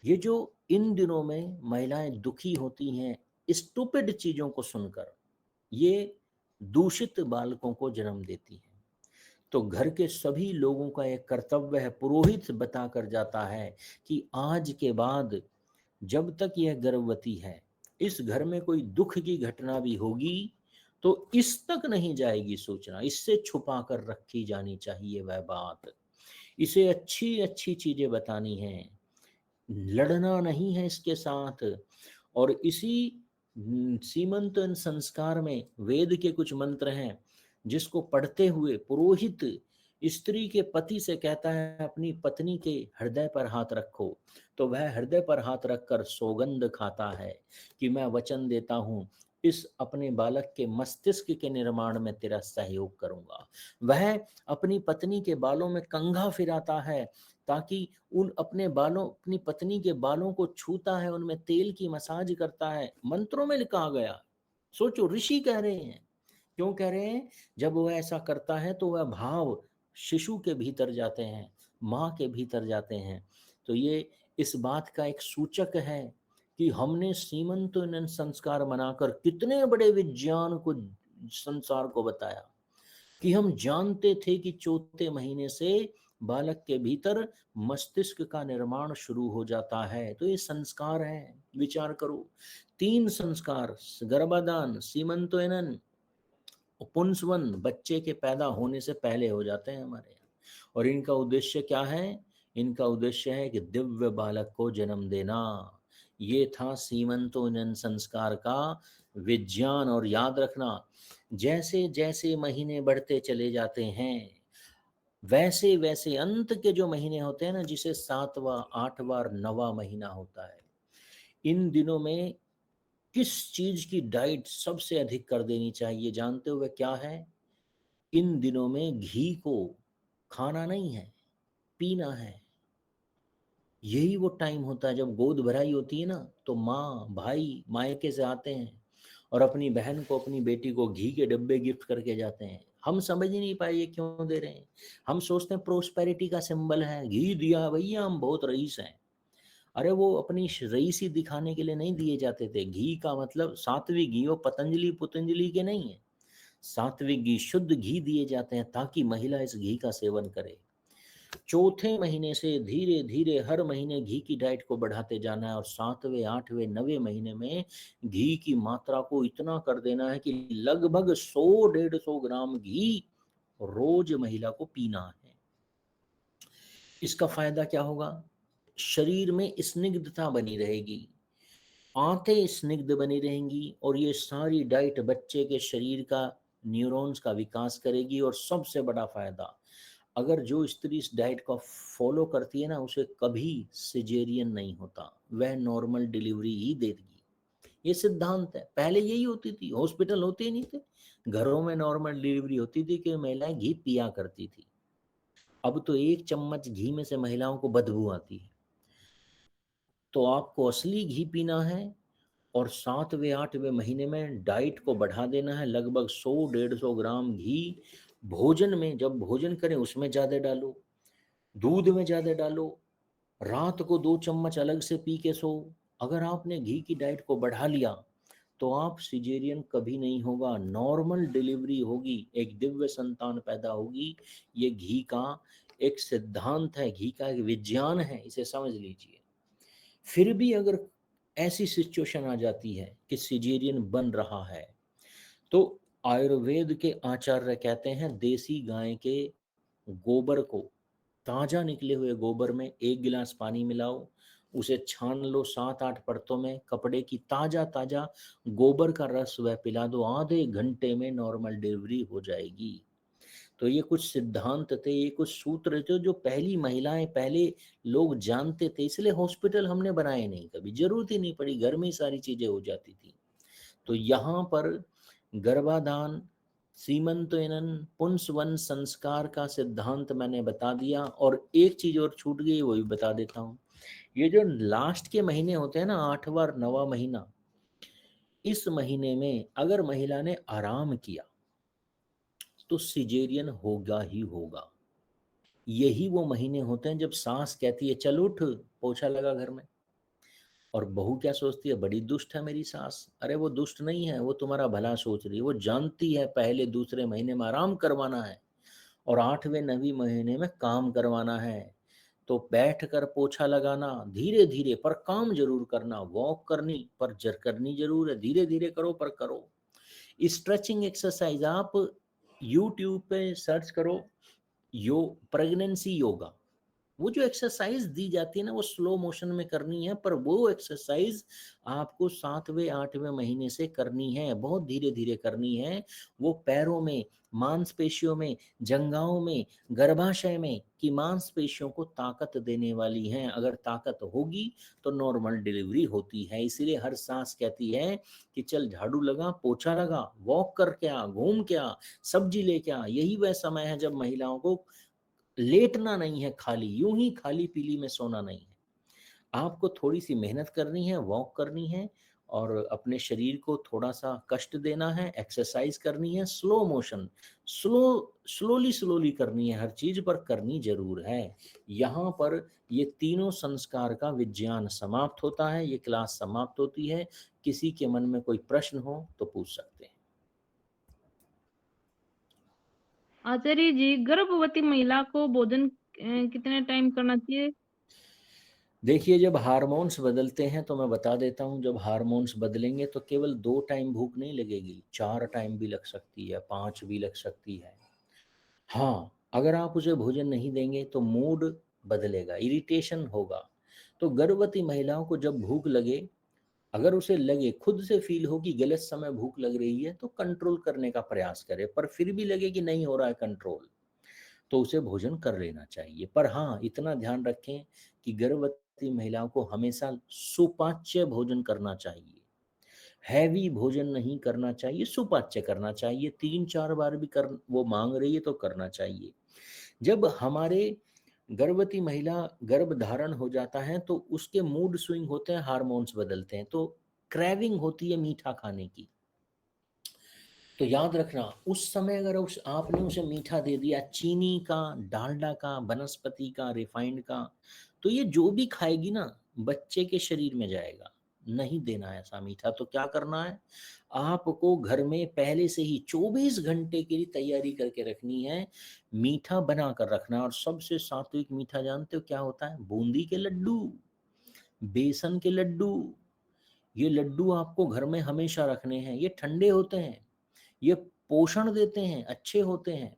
ये जो इन दिनों में महिलाएं दुखी होती हैं स्टूपिड चीजों को सुनकर, ये दूषित बालकों को जन्म देती है। तो घर के सभी लोगों का एक कर्तव्य है, पुरोहित बता कर जाता है कि आज के बाद जब तक यह गर्भवती है, इस घर में कोई दुख की घटना भी होगी तो इस तक नहीं जाएगी सूचना, इससे छुपा कर रखी जानी चाहिए वह बात। इसे अच्छी अच्छी चीजें बतानी हैं, लड़ना नहीं है इसके साथ। और इसी सीमंतन संस्कार में वेद के कुछ मंत्र हैं जिसको पढ़ते हुए पुरोहित स्त्री के पति से कहता है अपनी पत्नी के हृदय पर हाथ रखो, तो वह हृदय पर हाथ रखकर सौगंध खाता है कि मैं वचन देता हूँ इस अपने बालक के मस्तिष्क के निर्माण में तेरा सहयोग करूंगा। वह अपनी पत्नी के बालों में कंघा फिराता है ताकि उन अपने बालों, अपनी पत्नी के बालों को छूता है, उनमें तेल की मसाज करता है। मंत्रों में लिखा गया, सोचो ऋषि कह रहे हैं। क्यों कह रहे हैं, जब वह ऐसा करता है तो वह भाव शिशु के भीतर जाते हैं, माँ के भीतर जाते हैं। तो ये इस बात का एक सूचक है कि हमने सीमंतन संस्कार मनाकर कितने बड़े विज्ञान को संसार को बताया कि हम जानते थे कि चौथे महीने से बालक के भीतर मस्तिष्क का निर्माण शुरू हो जाता है। तो ये संस्कार है, विचार करो। 3 संस्कार, गर्भाधान, सीमंतोनन, पुंसवन, बच्चे के पैदा होने से पहले हो जाते हैं हमारे यहाँ। और इनका उद्देश्य क्या है, इनका उद्देश्य है कि दिव्य बालक को जन्म देना। ये था सीमंतोनन संस्कार का विज्ञान। और याद रखना, जैसे जैसे महीने बढ़ते चले जाते हैं वैसे वैसे अंत के जो महीने होते हैं ना, जिसे 7वां 8वां 9वां महीना होता है, इन दिनों में किस चीज की डाइट सबसे अधिक कर देनी चाहिए जानते हुए क्या है, इन दिनों में घी को खाना नहीं है, पीना है। यही वो टाइम होता है जब गोद भराई होती है ना, तो माँ भाई मायके से आते हैं और अपनी बहन को, अपनी बेटी को घी के डब्बे गिफ्ट करके जाते हैं। हम समझ ही नहीं पाए ये क्यों दे रहे हैं। हम सोचते हैं प्रोस्पेरिटी का सिंबल है, घी दिया भैया हम बहुत रईस हैं। अरे वो अपनी रईसी दिखाने के लिए नहीं दिए जाते थे। घी का मतलब सात्विक घी, वो पतंजलि के नहीं है। सात्विक घी, शुद्ध घी दिए जाते हैं ताकि महिला इस घी का सेवन करे। चौथे महीने से धीरे धीरे हर महीने घी की डाइट को बढ़ाते जाना है और 7वें 8वें 9वें महीने में घी की मात्रा को इतना कर देना है कि लगभग 100-150 ग्राम घी रोज महिला को पीना है। इसका फायदा क्या होगा, शरीर में स्निग्धता बनी रहेगी, आंतें स्निग्ध बनी रहेंगी और ये सारी डाइट बच्चे के शरीर का न्यूरॉन्स का विकास करेगी। और सबसे बड़ा फायदा, अगर जो स्त्री इस डाइट को फॉलो करती है ना, उसे कभी सिजेरियन नहीं होता, वह नॉर्मल डिलीवरी ही देगी। ये सिद्धांत है। पहले यही होती थी, हॉस्पिटल होते ही नहीं थे, घरों में नॉर्मल डिलीवरी होती थी कि महिलाएं घी पिया करती थी। अब तो 1 चम्मच घी में से महिलाओं को बदबू आती है। तो आपको असली घी पीना है और 7वें 8वें महीने में डाइट को बढ़ा देना है। लगभग 100-150 ग्राम घी भोजन में, जब भोजन करें उसमें ज़्यादा डालो, दूध में ज़्यादा डालो, रात को 2 चम्मच अलग से पी के सो। अगर आपने घी की डाइट को बढ़ा लिया तो आप सिजेरियन कभी नहीं होगा, नॉर्मल डिलीवरी होगी, एक दिव्य संतान पैदा होगी। ये घी का एक सिद्धांत है, घी का एक विज्ञान है, इसे समझ लीजिए। फिर भी अगर ऐसी सिचुएशन आ जाती है कि सिजेरियन बन रहा है, तो आयुर्वेद के आचार्य कहते हैं देसी गाय के गोबर को, ताजा निकले हुए गोबर में 1 गिलास पानी मिलाओ उसे छान लो 7-8 परतों में, कपड़े की ताजा ताजा गोबर का रस वह पिला दो, आधे घंटे में नॉर्मल डिलीवरी हो जाएगी। तो ये कुछ सिद्धांत थे, ये कुछ सूत्र थे जो पहली महिलाएं, पहले लोग जानते थे, इसलिए हॉस्पिटल हमने बनाए नहीं, कभी जरूरत ही नहीं पड़ी, घर में ही सारी चीजें हो जाती थी। तो यहाँ पर गर्भाधान, सीमंतोनन, पुंसवन संस्कार का सिद्धांत मैंने बता दिया। और एक चीज और छूट गई, वो भी बता देता हूँ। ये जो लास्ट के महीने होते हैं ना, 8वां और 9वां महीना, इस महीने में अगर महिला ने आराम किया तो सिजेरियन होगा ही होगा। यही वो महीने होते हैं जब सास कहती है चल उठ, पोछा लगा घर में, और बहू क्या सोचती है, बड़ी दुष्ट है मेरी सास। अरे वो दुष्ट नहीं है, वो तुम्हारा भला सोच रही है, वो जानती है पहले दूसरे महीने में आराम करवाना है और 8वें 9वें महीने में काम करवाना है। तो बैठ कर पोछा लगाना, धीरे धीरे पर काम जरूर करना, वॉक करनी पर करनी जरूर है, धीरे धीरे करो पर करो। स्ट्रेचिंग एक्सरसाइज आप यूट्यूब पे सर्च करो, प्रेगनेंसी योगा, वो जो एक्सरसाइज दी जाती है ना, वो स्लो मोशन में करनी है, पर वो एक्सरसाइज आपको 7वें 8वें महीने से करनी है, बहुत धीरे धीरे करनी है। वो पैरों में, मांसपेशियों में, जंघाओं में, गर्भाशय में की मांसपेशियों को ताकत देने वाली हैं। अगर ताकत होगी तो नॉर्मल डिलीवरी होती है। इसीलिए हर सांस कहती है कि चल झाड़ू लगा, पोछा लगा, वॉक करके आ, घूम के आ, सब्जी लेके आ। यही वह समय है जब महिलाओं को लेटना नहीं है, खाली यूं ही खाली पीली में सोना नहीं है। आपको थोड़ी सी मेहनत करनी है, वॉक करनी है और अपने शरीर को थोड़ा सा कष्ट देना है, एक्सरसाइज करनी है, स्लो मोशन, स्लोली करनी है, हर चीज पर करनी जरूर है। यहाँ पर ये तीनों संस्कार का विज्ञान समाप्त होता है, ये क्लास समाप्त होती है। किसी के मन में कोई प्रश्न हो तो पूछ सकते हैं। आचार्य जी, गर्भवती महिला को भोजन कितने टाइम करना चाहिए? देखिए, जब हार्मोन्स बदलते हैं तो मैं बता देता हूँ, जब हार्मोन्स बदलेंगे तो केवल 2 टाइम भूख नहीं लगेगी, 4 टाइम भी लग सकती है, 5 भी लग सकती है। हाँ, अगर आप उसे भोजन नहीं देंगे तो मूड बदलेगा, इरिटेशन होगा। तो गर्भवती महिलाओं को जब भूख लगे, अगर उसे लगे, खुद से फील हो कि गलत समय भूख लग रही है, तो कंट्रोल करने का प्रयास करे, पर फिर भी लगे कि नहीं हो रहा है कंट्रोल, तो उसे भोजन कर लेना चाहिए। पर हाँ, इतना ध्यान रखें कि गर्भवती महिलाओं को हमेशा सुपाच्य भोजन करना चाहिए, हैवी भोजन नहीं करना चाहिए, सुपाच्य करना चाहिए। 3-4 बार भी कर वो मांग रही है तो करना चाहिए। जब हमारे गर्भवती महिला गर्भ धारण हो जाता है तो उसके मूड स्विंग होते हैं, हार्मोन्स बदलते हैं, तो क्रेविंग होती है मीठा खाने की। तो याद रखना, उस समय अगर आपने उसे मीठा दे दिया, चीनी का, डालडा का, वनस्पति का, रिफाइंड का, तो ये जो भी खाएगी ना बच्चे के शरीर में जाएगा। नहीं देना है ऐसा मीठा। तो क्या करना है, आपको घर में पहले से ही 24 घंटे के लिए तैयारी करके रखनी है, मीठा बना कर रखना। और सबसे सात्विक मीठा जानते हो क्या होता है? बूंदी के लड्डू, बेसन के लड्डू। ये लड्डू आपको घर में हमेशा रखने हैं। ये ठंडे होते हैं, ये पोषण देते हैं, अच्छे होते हैं,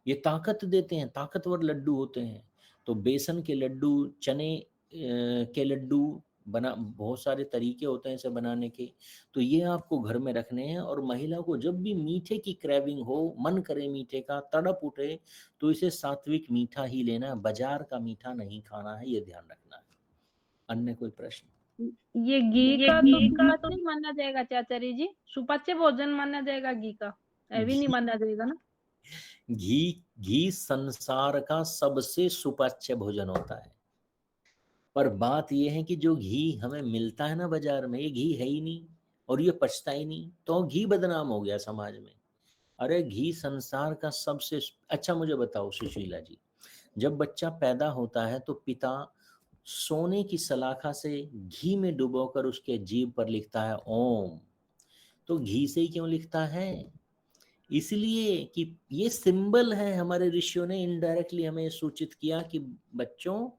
ये ताकत देते हैं, ताकतवर लड्डू होते हैं। तो बेसन के लड्डू, चने के लड्डू बना, बहुत सारे तरीके होते हैं इसे बनाने के। तो ये आपको घर में रखने हैं। और महिला को जब भी मीठे की क्रेविंग हो, मन करे मीठे का, तड़प उठे, तो इसे सात्विक मीठा ही लेना है, बाजार का मीठा नहीं खाना है, ये ध्यान रखना है। अन्य कोई प्रश्न? ये घी का तो सुपाच्य नहीं माना जाएगा आचार्य जी? सुपाच्य भोजन माना जाएगा घी का, हैवी नहीं माना जाएगा ना? घी संसार का सबसे सुपाच्य भोजन होता है। पर बात यह है कि जो घी हमें मिलता है ना बाजार में, ये घी है ही नहीं और ये पचता ही नहीं, तो घी बदनाम हो गया समाज में। अरे घी संसार का सबसे अच्छा। मुझे बताओ सुशीला जी, जब बच्चा पैदा होता है तो पिता सोने की सलाखा से घी में डुबोकर उसके जीभ पर लिखता है ओम। तो घी से ही क्यों लिखता है? इसलिए कि ये सिंबल है। हमारे ऋषियों ने इनडायरेक्टली हमें सूचित किया कि बच्चों,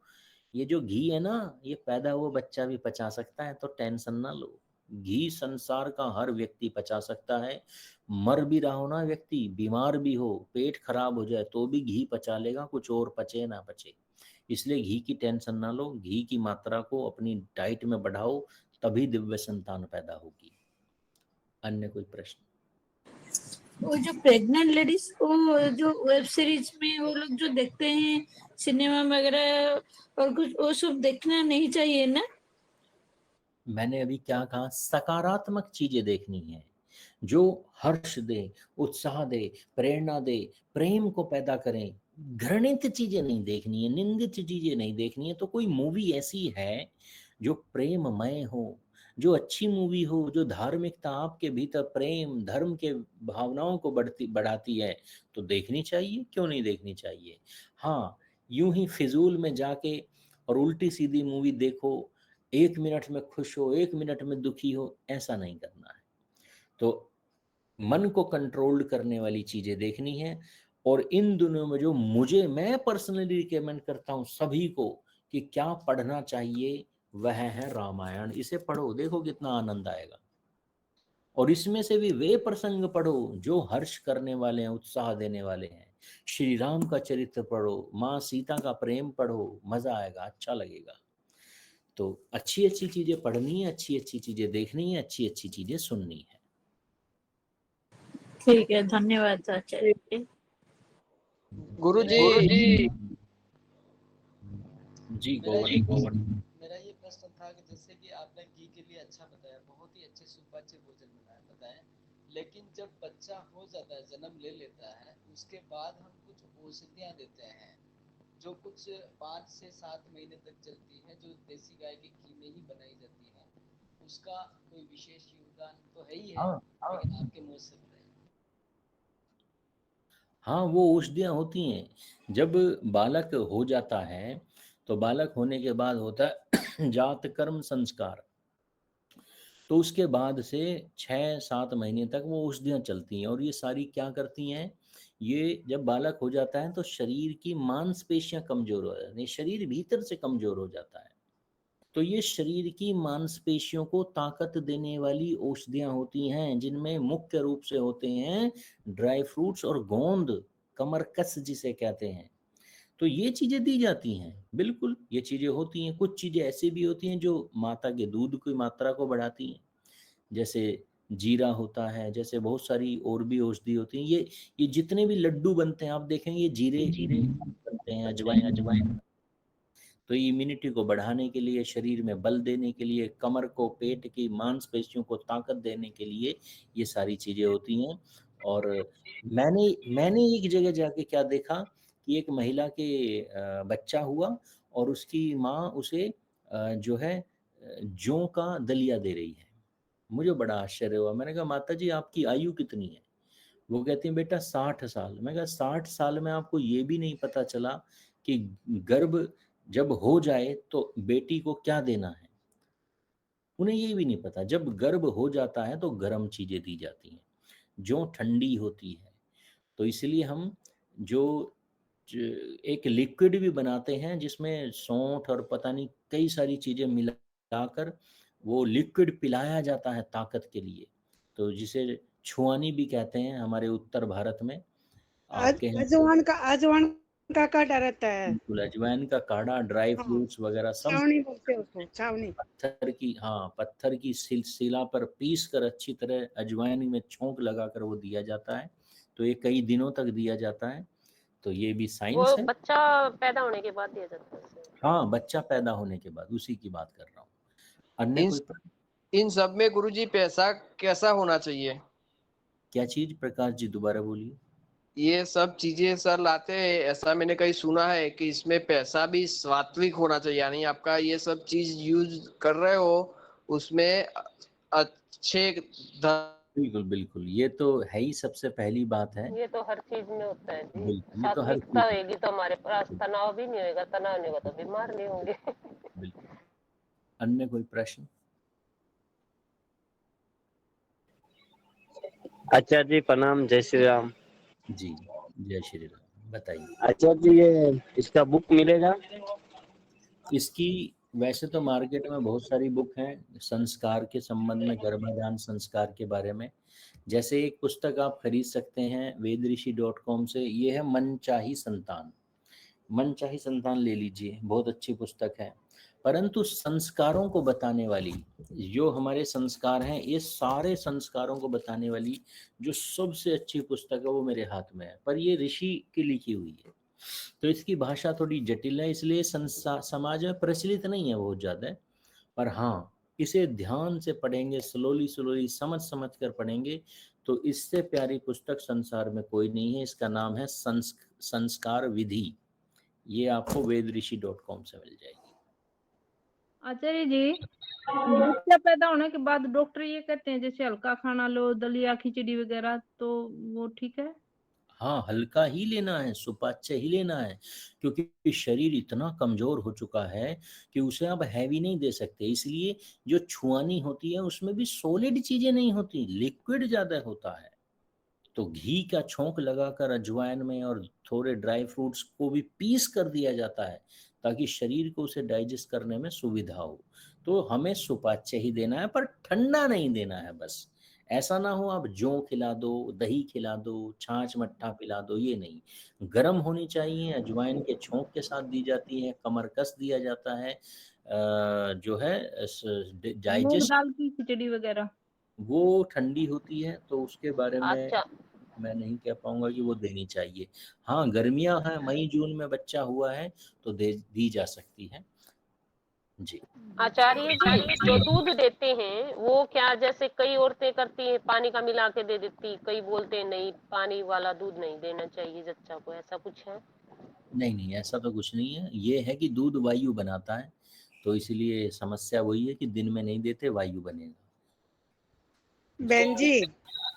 ये जो घी है ना, ये पैदा हुआ बच्चा भी पचा सकता है, तो टेंशन ना लो। घी संसार का हर व्यक्ति पचा सकता है। मर भी रहा हो ना व्यक्ति, बीमार भी हो, पेट खराब हो जाए, तो भी घी पचा लेगा, कुछ और पचे ना पचे। इसलिए घी की टेंशन ना लो, घी की मात्रा को अपनी डाइट में बढ़ाओ, तभी दिव्य संतान पैदा होगी। अन्य कोई प्रश्न? वो जो प्रेग्नेंट लेडीज को जो वेब सीरीज में वो लोग जो देखते हैं सिनेमा वगैरह और कुछ, वो सब देखना नहीं चाहिए ना? मैंने अभी क्या कहा, सकारात्मक चीजें देखनी है, जो हर्ष दे, उत्साह दे, प्रेरणा दे, प्रेम को पैदा करें। घृणित चीजें नहीं देखनी है, निंदित चीजें नहीं देखनी है। तो कोई मूवी ऐसी है जो प्रेममय हो, जो अच्छी मूवी हो, जो धार्मिकता आपके भीतर प्रेम धर्म के भावनाओं को बढ़ाती है, तो देखनी चाहिए, क्यों नहीं देखनी चाहिए। हाँ, यूं ही फिजूल में जाके और उल्टी सीधी मूवी देखो, 1 मिनट में खुश हो, 1 मिनट में दुखी हो, ऐसा नहीं करना है। तो मन को कंट्रोल करने वाली चीजें देखनी है। और इन दिनों में जो मैं पर्सनली रिकमेंड करता हूं सभी को कि क्या पढ़ना चाहिए, वह है रामायण। इसे पढ़ो, देखो कितना आनंद आएगा। और इसमें से भी वे प्रसंग पढ़ो जो हर्ष करने वाले हैं, उत्साह देने वाले हैं। श्री राम का चरित्र पढ़ो, माँ सीता का प्रेम पढ़ो, मजा आएगा, अच्छा लगेगा। तो अच्छी अच्छी चीजें पढ़नी है, अच्छी अच्छी चीजें देखनी है, अच्छी अच्छी चीजें सुननी है। ठीक है, धन्यवाद आचार्य जी। गुरुजी जी मेरा ये प्रश्न था कि जैसे कि आपने घी के लिए अच्छा बताया, बहुत ही अच्छे सुपाच्य भोजन बताया, लेकिन जब बच्चा हो जाता है, जन्म ले लेता है, उसके बाद हम कुछ औषधियाँ देते हैं जो कुछ 5 से 7 महीने तक चलती है, जो देसी गाय के घी में ही बनाई जाती है। उसका कोई विशेष योगदान तो है ही है, लेकिन आपके मुंह से बताइए। हाँ, वो औषधियाँ होती हैं। जब बालक हो जाता है तो बालक होने के बाद होता है जात कर्म संस्कार। तो उसके बाद से 6-7 महीने तक वो औषधियाँ चलती हैं। और ये सारी क्या करती हैं, ये जब बालक हो जाता है तो शरीर की मांसपेशियां कमजोर हो जाती हैं, शरीर भीतर से कमजोर हो जाता है। तो ये शरीर की मांसपेशियों को ताकत देने वाली औषधियां होती हैं, जिनमें मुख्य रूप से होते हैं ड्राई फ्रूट्स और गोंद, कमरकस जिसे कहते हैं। तो ये चीजें दी जाती हैं, बिल्कुल ये चीजें होती हैं। कुछ चीजें ऐसी भी होती हैं जो माता के दूध की मात्रा को बढ़ाती हैं, जैसे जीरा होता है, जैसे बहुत सारी और भी औषधि होती हैं। ये जितने भी लड्डू बनते हैं आप देखेंगे ये जीरे बनते हैं, अजवाइन। तो इम्यूनिटी को बढ़ाने के लिए, शरीर में बल देने के लिए, कमर को, पेट की मांसपेशियों को ताकत देने के लिए ये सारी चीजें होती हैं। और मैंने एक जगह जाके क्या देखा कि एक महिला के बच्चा हुआ और उसकी माँ उसे जो है जौ का दलिया दे रही है। मुझे बड़ा आश्चर्य हुआ। मैंने कहा माता जी आपकी आयु कितनी है? वो कहती है बेटा 60 साल। मैं कहा 60 साल में आपको ये भी नहीं पता चला कि गर्भ जब हो जाए तो बेटी को क्या देना है? उन्हें ये भी नहीं पता। जब गर्भ हो जाता है तो गर्म चीजें दी जाती हैं, जो ठंडी होती है। तो इसलिए हम जो एक लिक्विड भी बनाते हैं जिसमें सौंठ और पता नहीं कई सारी चीजें मिलाकर वो लिक्विड पिलाया जाता है ताकत के लिए। तो जिसे छुआनी भी कहते हैं हमारे उत्तर भारत में। आपके यहाँ अजवान का काढ़ा रहता है। बिल्कुल, अजवाइन का काढ़ा, ड्राई फ्रूट्स वगैरह सब छावनी बोलते हैं उसको, छावनी। पत्थर की शिला पर पीस कर अच्छी तरह अजवाइन में छोंक लगाकर वो दिया जाता है। तो ये कई दिनों तक दिया जाता है। तो ये भी साइंस वो है। बच्चा पैदा होने के बाद दिया जाता है। हाँ, बच्चा पैदा होने के बाद, उसी की बात कर रहा हूँ। अन्य कोई इन सब में गुरुजी पैसा कैसा होना चाहिए? क्या चीज? प्रकाश जी दोबारा बोलिए। ये सब चीजें सर लाते हैं, ऐसा मैंने कहीं सुना है कि इसमें पैसा भी सात्विक होना चाहिए, यानी आपका ये सब चीज यूज कर रहे हो उसमें अच्छे बिल्कुल बिल्कुल, ये तो है ही सबसे पहली बात है। ये तो हर चीज में होता है जी। बिल्कुल, ये तो हर सात्विकता चीज होगी तो हमारे पास तनाव भी नहीं होगा, तनाव नहीं होगा तो बीमार नहीं होंगे। बिल्कुल। अन्य कोई प्रश्न? अच्छा जी प्रणाम, जय श्री राम। जी जय श्री राम, बताइए। अच्छा जी ये इसका बुक मिलेगा? इसकी वैसे तो मार्केट में बहुत सारी बुक हैं संस्कार के संबंध में, गर्भाधान संस्कार के बारे में। जैसे एक पुस्तक आप खरीद सकते हैं वेदऋषि.com से, ये है मन चाही संतान। मनचाही संतान ले लीजिए, बहुत अच्छी पुस्तक है। परंतु संस्कारों को बताने वाली, जो हमारे संस्कार हैं, ये सारे संस्कारों को बताने वाली जो सबसे अच्छी पुस्तक है वो मेरे हाथ में है, पर ये ऋषि की लिखी हुई है, तो इसकी भाषा थोड़ी जटिल है, इसलिए समाज में प्रचलित नहीं है बहुत ज़्यादा। पर हाँ, इसे ध्यान से पढ़ेंगे, स्लोली समझ समझ कर पढ़ेंगे, तो इससे प्यारी पुस्तक संसार में कोई नहीं है। इसका नाम है संस्कार विधि। ये आपको vedrishi.com से मिल जाएगी। आचार्य जी, बच्चा पैदा होने के बाद डॉक्टर ये कहते हैं जैसे हल्का खाना लो, दलिया खिचड़ी वगैरह, तो वो ठीक है? हाँ, हल्का ही लेना है, सुपाच्य ही लेना है, क्योंकि शरीर इतना कमजोर हो चुका है कि उसे आप हैवी नहीं दे सकते। इसलिए जो छुआनी होती है उसमें भी सॉलिड चीजें नहीं होती, लिक्विड ज्यादा होता है। तो घी का छोंक लगाकर अजवाइन में और थोड़े ड्राई फ्रूट्स को भी पीस कर दिया जाता है, ताकि शरीर को उसे डाइजेस्ट करने में सुविधा हो। तो हमें सुपाच्य ही देना है, पर ठंडा नहीं देना है। बस ऐसा ना हो आप जौ खिला दो, दही खिला दो, छाछ मट्ठा पिला दो, ये नहीं। गर्म होनी चाहिए, अजवाइन के छोंक के साथ दी जाती है, कमरकस दिया जाता है, जो है मूंग डाइजेस्ट, दाल की खिचड़ी वगैरह? वो ठंडी होती है, तो उसके बारे में अच्छा, मैं नहीं कह पाऊंगा कि वो देनी चाहिए। हाँ, गर्मियां हैं, मई जून में बच्चा हुआ है तो दी जा सकती है जी। आचार्य जी, जो दूध देते हैं वो क्या, जैसे कई औरतें करती हैं पानी का मिला के दे देती, कई बोलते हैं नहीं पानी वाला दूध नहीं देना चाहिए बच्चा को, ऐसा कुछ है? नहीं, ऐसा तो कुछ नहीं है। ये है कि दूध वायु बनाता है, तो इसलिए समस्या वही है कि दिन में नहीं देते, वायु बनेगा। बहन जी,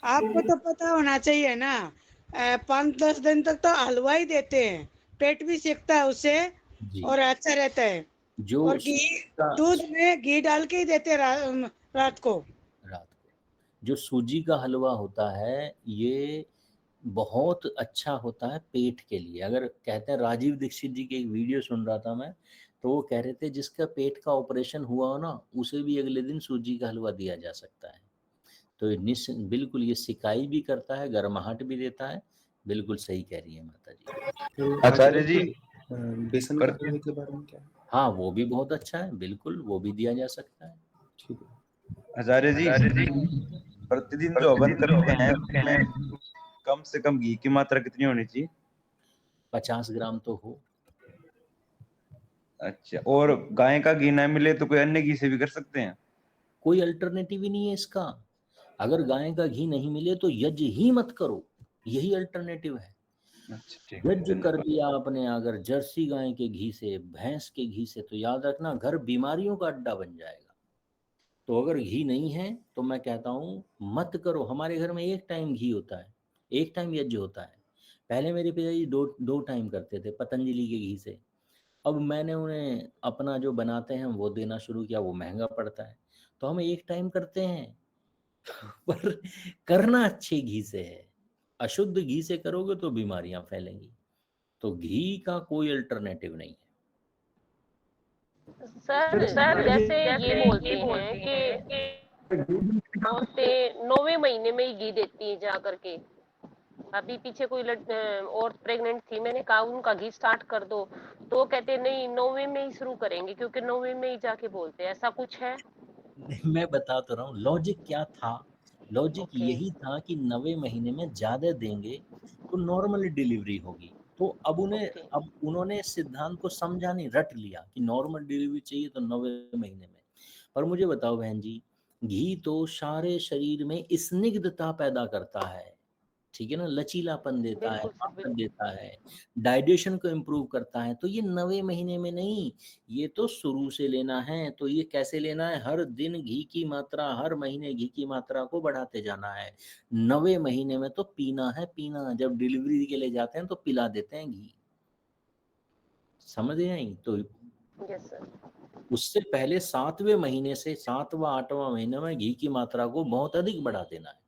आपको तो पता होना चाहिए ना, 5-10 दिन तक तो हलवा ही देते हैं, पेट भी सेकता है उससे जी। और अच्छा रहता है। जो और घी, दूध में घी डाल के ही देते रात को। जो सूजी का हलवा होता है, ये बहुत अच्छा होता है पेट के लिए। अगर कहते हैं, राजीव दीक्षित जी की एक वीडियो सुन रहा था मैं, तो वो कह रहे थे जिसका पेट का ऑपरेशन हुआ हो ना, उसे भी अगले दिन सूजी का हलवा दिया जा सकता है। तो बिल्कुल ये सिकाई भी करता है, गर्माहट भी देता है। बिल्कुल सही कह रही है माता जी। आचार्य जी, बेसन का हलवे के बारे में क्या? हाँ, वो भी बहुत अच्छा है, बिल्कुल वो भी दिया जा सकता है। ठीक है। आचार्य जी, प्रतिदिन जो हवन करते हैं उसमें कम से कम घी की मात्रा कितनी होनी चाहिए? 50 ग्राम तो हो। अच्छा, और गाय का घी ना मिले तो कोई अन्य घी से भी कर सकते हैं? कोई अल्टरनेटिव ही नहीं है इसका। अगर गाय का घी नहीं मिले तो यज्ञ ही मत करो, यही अल्टरनेटिव है। यज्ञ कर दिया आपने अगर जर्सी गाय के घी से, भैंस के घी से, तो याद रखना घर बीमारियों का अड्डा बन जाएगा। तो अगर घी नहीं है तो मैं कहता हूँ मत करो। हमारे घर में एक टाइम घी होता है, एक टाइम यज्ञ होता है। पहले मेरे पिताजी दो टाइम करते थे पतंजलि के घी से। अब मैंने उन्हें अपना जो बनाते हैं वो देना शुरू किया, वो महंगा पड़ता है, तो हम एक टाइम करते हैं। पर करना अच्छे घी से है। अशुद्ध घी से करोगे तो बीमारियां फैलेंगी। तो घी का कोई अल्टरनेटिव नहीं है। सर, जैसे ये बोलते हैं कि औरतें 9वें महीने में ही घी देती है जा करके। अभी पीछे कोई औरत प्रेग्नेंट थी, मैंने कहा उनका घी स्टार्ट कर दो, तो वो कहते नहीं 9वें में ही शुरू करेंगे, क्योंकि 9वें में ही जाके बोलते हैं। ऐसा कुछ है? मैं बता तो रहा हूँ लॉजिक क्या था। लॉजिक यही था कि 9वें महीने में ज्यादा देंगे तो नॉर्मल डिलीवरी होगी। तो अब उन्होंने इस सिद्धांत को समझा नहीं, रट लिया कि नॉर्मल डिलीवरी चाहिए तो 9वें महीने में। पर मुझे बताओ बहन जी, घी तो सारे शरीर में स्निग्धता पैदा करता है, ठीक है ना, लचीलापन देता है, ताकत देता है, डाइजेशन को इम्प्रूव करता है। तो ये 9वें महीने में नहीं, ये तो शुरू से लेना है। तो ये कैसे लेना है? हर दिन घी की मात्रा, हर महीने घी की मात्रा को बढ़ाते जाना है। 9वें महीने में तो पीना है पीना। जब डिलीवरी के लिए जाते हैं तो पिला देते हैं घी, समझ आई? तो यस सर। उससे पहले 7वें महीने से 7वां 8वां महीने में घी की मात्रा को बहुत अधिक बढ़ा देना है।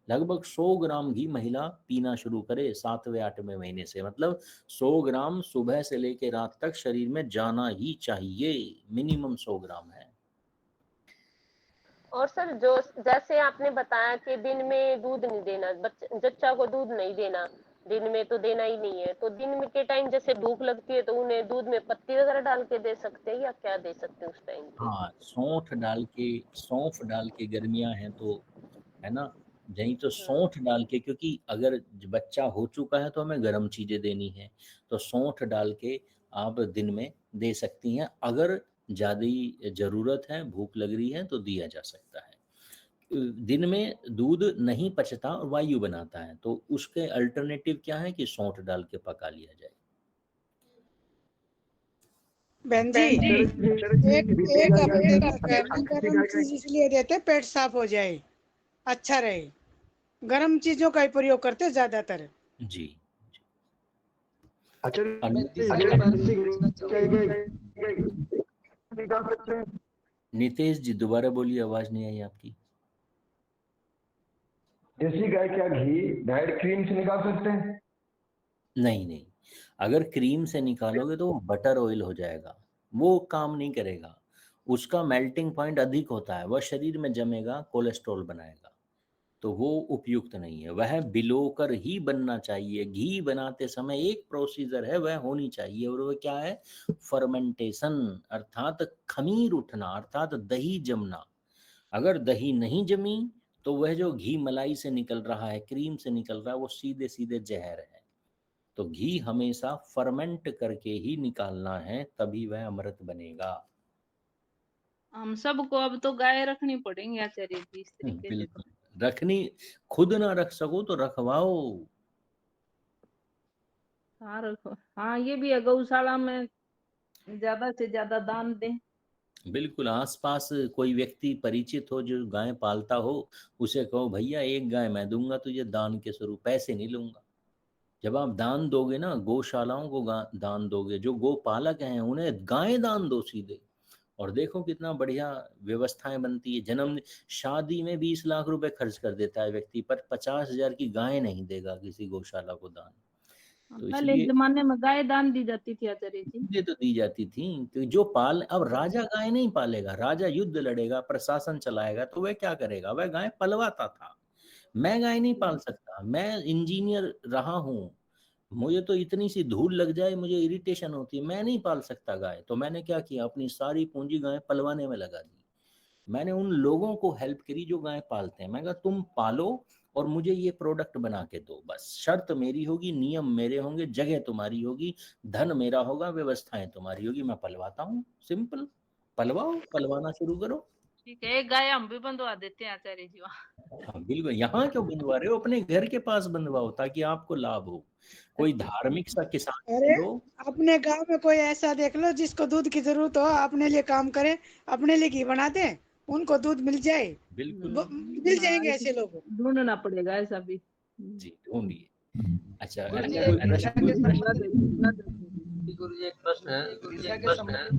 लगभग 100 ग्राम घी महिला पीना शुरू करे 7वें 8वें महीने से। मतलब 100 ग्राम सुबह से लेकर रात तक शरीर में जाना ही चाहिए, मिनिमम 100 ग्राम है। और सर, जो जैसे आपने बताया कि दिन में दूध नहीं देना, बच्चा को दूध नहीं देना, दिन में तो देना ही नहीं है। तो दिन में के टाइम जैसे भूख लगती है तो उन्हें दूध में पत्ती वगैरह डाल के दे सकते हैं या क्या दे सकते हैं उस टाइम पे? हाँ, सौंफ डाल के गर्मियां हैं तो, है ना, नहीं तो सौंठ डाल के, क्योंकि अगर बच्चा हो चुका है तो हमें गर्म चीजें देनी है, तो सौंठ डाल के आप दिन में दे सकती हैं। अगर ज़्यादा ज़रूरत है, भूख लग रही है तो दिया जा सकता है। दिन में दूध नहीं पचता और वायु बनाता है, तो उसके अल्टरनेटिव क्या है कि सौंठ डाल के पका लिया जाए। बहन जी, एक हफ्ते तक है ना गर्म चीज इसलिए देते पेट साफ हो जाए, अच्छा रहे। गर्म चीजों का ही प्रयोग करते ज्यादातर। जी। नितेश जी दोबारा बोलिए, आवाज नहीं आई आपकी। देसी गाय क्या घी डायरेक्ट क्रीम से निकाल सकते हैं? नहीं, अगर क्रीम से निकालोगे तो वो बटर ऑयल हो जाएगा, वो काम नहीं करेगा। उसका मेल्टिंग पॉइंट अधिक होता है, वह शरीर में जमेगा, कोलेस्ट्रॉल बनाएगा, तो वो उपयुक्त नहीं है। वह बिलोकर ही बनना चाहिए। घी बनाते समय एक प्रोसीजर है, वह होनी चाहिए, और वह क्या है? फर्मेंटेशन, अर्थात खमीर उठना, अर्थात दही जमना। अगर दही नहीं जमी तो वह जो घी मलाई से निकल रहा है, क्रीम से निकल रहा है, वो सीधे सीधे जहर है। तो घी हमेशा फर्मेंट करके ही निकालना है, तभी वह अमृत बनेगा। हम सबको अब तो गाय रखनी पड़ेंगी आचार्य जी इस तरीके से। बिल्कुल रखनी, खुद ना रख सको तो रखवाओ। हाँ रखो, हाँ ये भी है, गौशाला में ज्यादा से ज्यादा दान दें। बिल्कुल, आसपास कोई व्यक्ति परिचित हो जो गाय पालता हो, उसे कहो भैया एक गाय मैं दूंगा तुझे दान के स्वरूप, पैसे नहीं लूंगा। जब आप दान दोगे ना, गौशालाओं को दान दोगे, जो गोपालक हैं उन्हें गाय दान दो सीधे, और देखो कितना बढ़िया व्यवस्थाएं बनती है। जन्म शादी में 20 लाख रुपए खर्च कर देता है व्यक्ति, पर 50,000 की गाय नहीं देगा किसी गौशाला को दान। तो पहले इसलिए जमाने में गाय दान दी जाती थी आचार्य जी। ये तो दी जाती थी, तो जो पाल, अब राजा गाय नहीं पालेगा, राजा युद्ध लड़ेगा, प्रशासन चलाएगा, तो वह क्या करेगा? वह गाय पलवाता था। मैं गाय नहीं पाल सकता, मैं इंजीनियर रहा हूँ, मुझे तो इतनी सी धूल लग जाए मुझे इरिटेशन होती है, मैं नहीं पाल सकता गाय। तो मैंने क्या किया, अपनी सारी पूंजी गाय पलवाने में लगा दी। मैंने उन लोगों को हेल्प करी जो गाय पालते हैं। मैं कहा तुम पालो और मुझे ये प्रोडक्ट बना के दो, बस शर्त मेरी होगी, नियम मेरे होंगे, जगह तुम्हारी होगी, धन मेरा होगा, व्यवस्थाएं तुम्हारी होगी, मैं पलवाता हूँ। सिंपल, पलवाओ, पलवाना शुरू करो। ठीक है, एक गाय हम भी बंधवा देते हैं आचार्य जी वहाँ। हाँ बिल्कुल, यहाँ क्यों बंधवा रहे हो? अपने घर के पास बंधवाओ ताकि आपको लाभ हो। कोई धार्मिक सा किसान अरे हो, अपने गांव में कोई ऐसा देख लो जिसको दूध की जरूरत हो, अपने लिए काम करे, अपने लिए घी बना दे, उनको दूध मिल जाए। बिल्कुल मिल जाएंगे ऐसे लोग। ढूंढना पड़ेगा ऐसा भी। जी ढूंढिए। अच्छा, गुरुजी कोई गुरुजी एक प्रश्न है।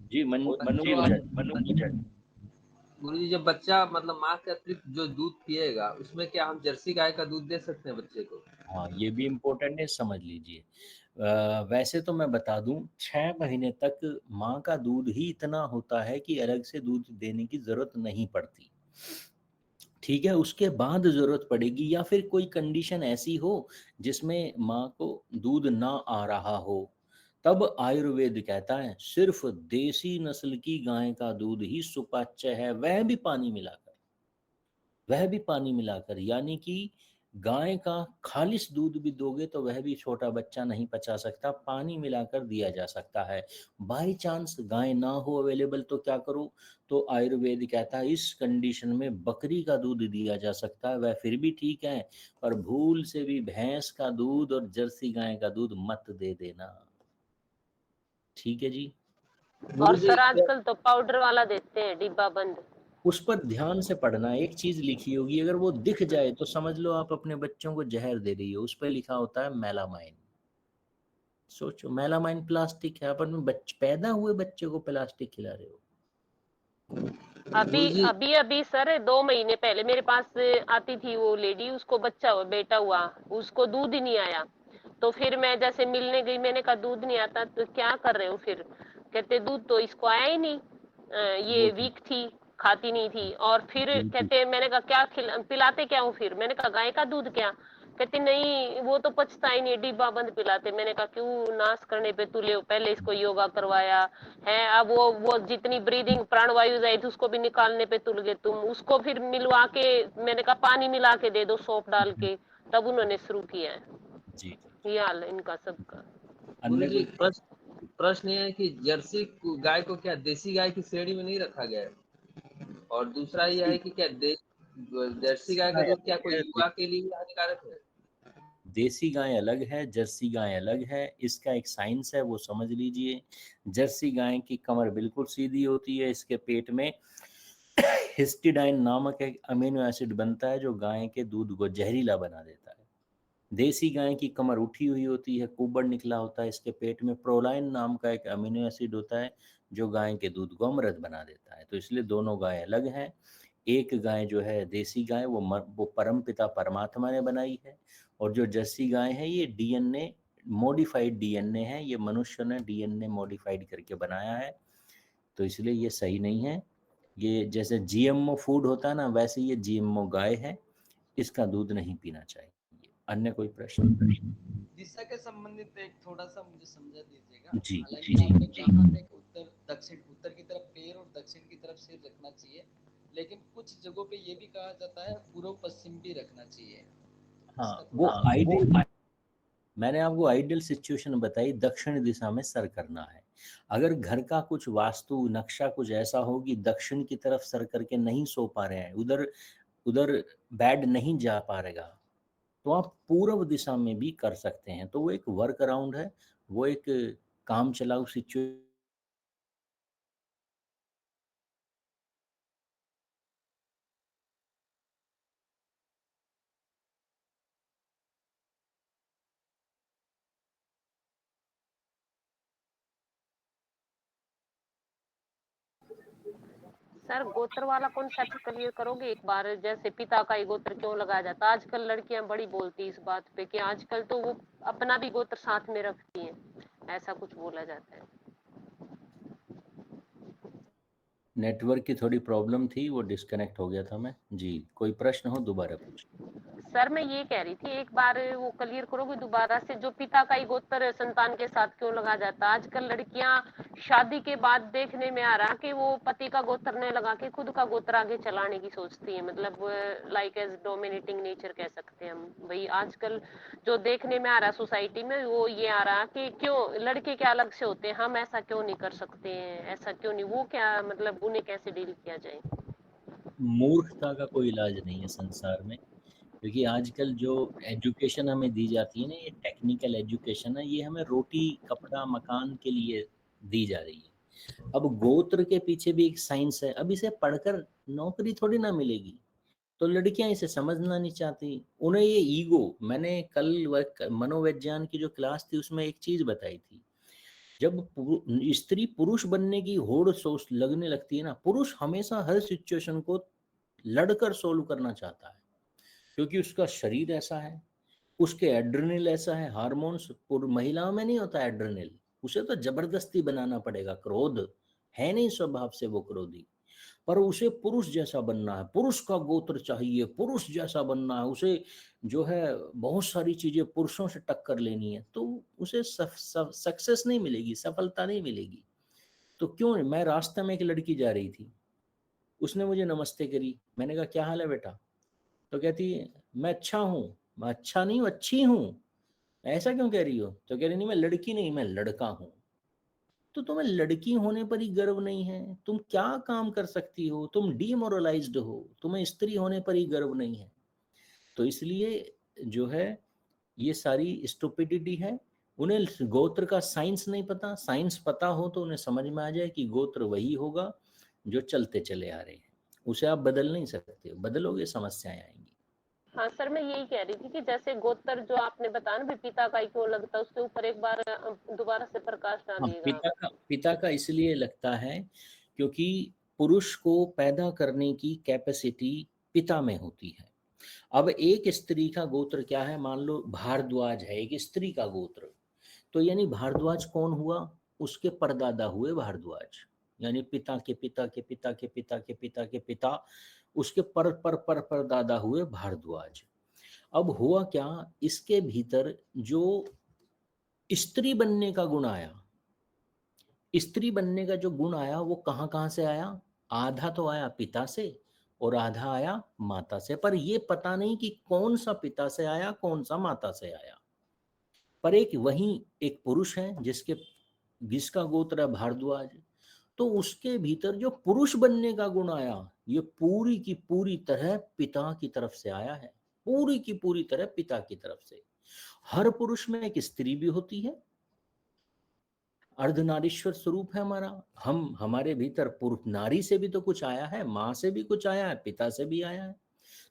जी मनु गुरुजी जब बच्चा मतलब माँ के अतिरिक्त जो दूध पिएगा उसमें क्या हम जर्सी गाय का दूध दे सकते हैं बच्चे को? हाँ ये भी इम्पोर्टेंट है, समझ लीजिए। वैसे तो मैं बता दूं, 6 महीने तक माँ का दूध ही इतना होता है कि अलग से दूध देने की जरूरत नहीं पड़ती। ठीक है, उसके बाद जरूरत पड़ेगी, या फिर कोई कंडीशन ऐसी हो जिसमें माँ को दूध ना आ रहा हो, तब आयुर्वेद कहता है सिर्फ देसी नस्ल की गाय का दूध ही सुपाच्य है, वह भी पानी मिलाकर। यानी कि गाय का खालिश दूध भी दोगे तो वह भी छोटा बच्चा नहीं पचा सकता, पानी मिलाकर दिया जा सकता है। बाय चांस गाय ना हो अवेलेबल तो क्या करो? तो आयुर्वेद कहता है इस कंडीशन में बकरी का दूध दिया जा सकता है, वह फिर भी ठीक है, पर भूल से भी भैंस का दूध और जर्सी गाय का दूध मत दे देना। ठीक है जी। और सर आजकल तो पाउडर वाला देते हैं डिब्बा बंद, उस पर ध्यान से पढ़ना। एक चीज लिखी होगी, अगर वो दिख जाए तो समझ लो आप अपने बच्चों को जहर दे रही हो। उस पर लिखा होता है मेलामाइन। सोचो, मेलामाइन प्लास्टिक है, अपन पैदा हुए बच्चे को प्लास्टिक खिला रहे हो। अभी सर 2 महीने पहले मेरे पास आती थी वो लेडी, उसको बच्चा हुआ, बेटा हुआ, उसको दूध ही नहीं आया। तो फिर मैं जैसे मिलने गई, मैंने कहा दूध नहीं आता तो क्या कर रहे हो? फिर कहते दूध तो इसको आया ही नहीं, ये वीक थी, खाती नहीं थी। और फिर कहते, मैंने कहा क्या पिलाते क्या हूँ? फिर मैंने कहा गाय का दूध क्या? कहती नहीं वो तो पछता ही नहीं, डिब्बा बंद पिलाते। मैंने कहा क्यों, नाश करने पे तुले हो, पहले इसको योगा करवाया है, अब वो जितनी ब्रीदिंग प्राणवायु जाए थी उसको भी निकालने पे तुल गए तुम, उसको फिर मिलवा के, मैंने कहा पानी मिला के दे दो सौंफ डाल के, तब उन्होंने शुरू किया है। जी ये हाल है इनका सबका। अन्य गुरुजी कोई प्रश्न ये है कि जर्सी गाय को क्या देसी गाय की श्रेणी में नहीं रखा गया है? और दूसरा यह है कि क्या जर्सी गाय का दूध क्या कोई युवा के लिए हानिकारक है? देसी गाय अलग है, जर्सी गाय अलग है। इसका एक साइंस है, वो समझ लीजिए। जर्सी गाय की कमर बिल्कुल सीधी होती है, इसके पेट में हिस्टिडाइन नामक एक अमीनो एसिड बनता है जो गाय के दूध को जहरीला बना देता है। देसी गाय की कमर उठी हुई होती है, कुबड़ निकला होता है, इसके पेट में प्रोलाइन नाम का एक अमीनो एसिड होता है जो गाय के दूध को अमृत बना देता है। तो इसलिए दोनों गाय अलग हैं। एक गाय जो है देसी गाय वो परम पिता परमात्मा ने बनाई है, और जो जर्सी गाय है ये डीएनए मॉडिफाइड डीएनए है, ये मनुष्य ने डीएनए मॉडिफाइड करके बनाया है। तो इसलिए ये सही नहीं है। ये जैसे जीएमओ फूड होता है ना, वैसे ये जीएमओ गाय है, इसका दूध नहीं पीना चाहिए। अन्य कोई प्रश्न? दिशा के संबंधित एक थोड़ा सा मुझे समझा दीजिएगा। जी हालांकि आपने कहा था कि उत्तर की तरफ पैर और दक्षिण की तरफ सिर रखना चाहिए, लेकिन कुछ जगहों पे ये भी कहा जाता है पूर्व पश्चिम भी रखना चाहिए। हाँ, वो आइडियल, मैंने आपको आइडियल सिचुएशन बताई, दक्षिण दिशा में सर करना है। अगर घर का कुछ वास्तु नक्शा कुछ ऐसा हो कि दक्षिण की तरफ सर करके नहीं सो पा रहे हैं, उधर बेड नहीं जा पाएगा, तो आप पूर्व दिशा में भी कर सकते हैं। तो वो एक वर्क अराउंड है, वो एक काम चलाऊ सिचुएशन। सर गोत्र वाला कॉन्सेप्ट क्लियर करोगे एक बार, जैसे पिता का ही गोत्र क्यों लगाया जाता है? आजकल लड़कियां बड़ी बोलती है इस बात पे कि आजकल तो वो अपना भी गोत्र साथ में रखती हैं, ऐसा कुछ बोला जाता है। नेटवर्क की थोड़ी प्रॉब्लम थी, वो डिस्कनेक्ट हो गया था मैं। जी, कोई प्रश्न हो दोबारा पूछिए। सर मैं ये कह रही थी एक बार वो क्लियर करोगे दोबारा से, जो पिता का ही गोत्र संतान के साथ क्यों लगा जाता है? आजकल लड़कियां शादी के बाद देखने में आ रहा कि वो पति का गोत्र नहीं लगा के खुद का गोत्र आगे चलाने की सोचती है, मतलब लाइक एज डोमिनेटिंग नेचर कह सकते हैं हम। भाई आजकल जो देखने में आ रहा सोसाइटी में वो ये आ रहा कि क्यों लड़के क्या अलग से होते हैं, हम ऐसा क्यों नहीं कर सकते हैं, ऐसा क्यों नहीं, वो क्या मतलब उन्हें कैसे डील किया जाए? मूर्खता का कोई इलाज नहीं है संसार में, क्योंकि आजकल जो एजुकेशन हमें दी जाती है ना, ये टेक्निकल एजुकेशन है, ये हमें रोटी कपड़ा मकान के लिए दी जा रही है। अब गोत्र के पीछे भी एक साइंस है, अब इसे पढ़कर नौकरी थोड़ी ना मिलेगी, तो लड़कियां इसे समझना नहीं चाहती। उन्हें ये ईगो, मैंने कल मनोविज्ञान की जो क्लास थी उसमें एक चीज बताई थी, जब स्त्री पुरुष बनने की होड़ सोच लगने लगती है ना, पुरुष हमेशा हर सिचुएशन को लड़कर सोल्व करना चाहता है, क्योंकि उसका शरीर ऐसा है, उसके एड्रेनल ऐसा है, हार्मोन्स। महिलाओं में नहीं होता एड्रेनल, उसे तो जबरदस्ती बनाना पड़ेगा, क्रोध है नहीं स्वभाव से वो क्रोधी, पर उसे पुरुष जैसा बनना है, पुरुष का गोत्र चाहिए, पुरुष जैसा बनना है, उसे जो है बहुत सारी चीजें पुरुषों से टक्कर लेनी है, तो उसे सक्सेस नहीं मिलेगी, सफलता नहीं मिलेगी। तो क्यों? मैं रास्ते में एक लड़की जा रही थी, उसने मुझे नमस्ते करी, मैंने कहा क्या हाल है बेटा? तो कहती है मैं अच्छा हूँ। मैं अच्छा नहीं हूँ, अच्छी हूँ। ऐसा क्यों कह रही हो? तो कह रही नहीं मैं लड़की नहीं, मैं लड़का हूँ। तो तुम्हें लड़की होने पर ही गर्व नहीं है? तुम क्या काम कर सकती हो? तुम डीमोरलाइज्ड हो, तुम्हें स्त्री होने पर ही गर्व नहीं है। तो इसलिए जो है ये सारी स्टुपिडिटी है। उन्हें गोत्र का साइंस नहीं पता, साइंस पता हो तो उन्हें समझ में आ जाए कि गोत्र वही होगा जो चलते चले आ रहे हैं, उसे आप बदल नहीं सकते, बदलोगे समस्याएं आएंगी। हाँ सर मैं यही कह रही थी कि जैसे गोत्र जो आपने बताया ना पिता का ही क्यों लगता है, उसके ऊपर एक बार दोबारा से प्रकाश हाँ, डालिएगा। पिता का इसलिए लगता है क्योंकि पुरुष को पैदा करने की कैपेसिटी पिता में होती है। अब एक स्त्री का गोत्र क्या है? मान लो भारद्वाज है एक स्त्री का गोत्र, तो यानी भारद्वाज कौन हुआ? उसके परदादा हुए भारद्वाज, यानी पिता के पिता के पिता के पिता के पिता के पिता, उसके पर दादा हुए भारद्वाज। अब हुआ क्या, इसके भीतर जो स्त्री बनने का गुण आया, स्त्री बनने का जो गुण आया वो कहाँ कहाँ से आया, आधा तो आया पिता से और आधा आया माता से, पर ये पता नहीं कि कौन सा पिता से आया कौन सा माता से आया। पर एक वही एक पुरुष है जिसका गोत्र है भारद्वाज, तो उसके भीतर जो पुरुष बनने का गुण आया ये पूरी की पूरी तरह पिता की तरफ से आया है, पूरी की पूरी तरह पिता की तरफ से। हर पुरुष में एक स्त्री भी होती है, अर्धनारीश्वर स्वरूप है हमारा। हमारे भीतर पुरुष नारी से भी तो कुछ आया है, माँ से भी कुछ आया है, पिता से भी आया है।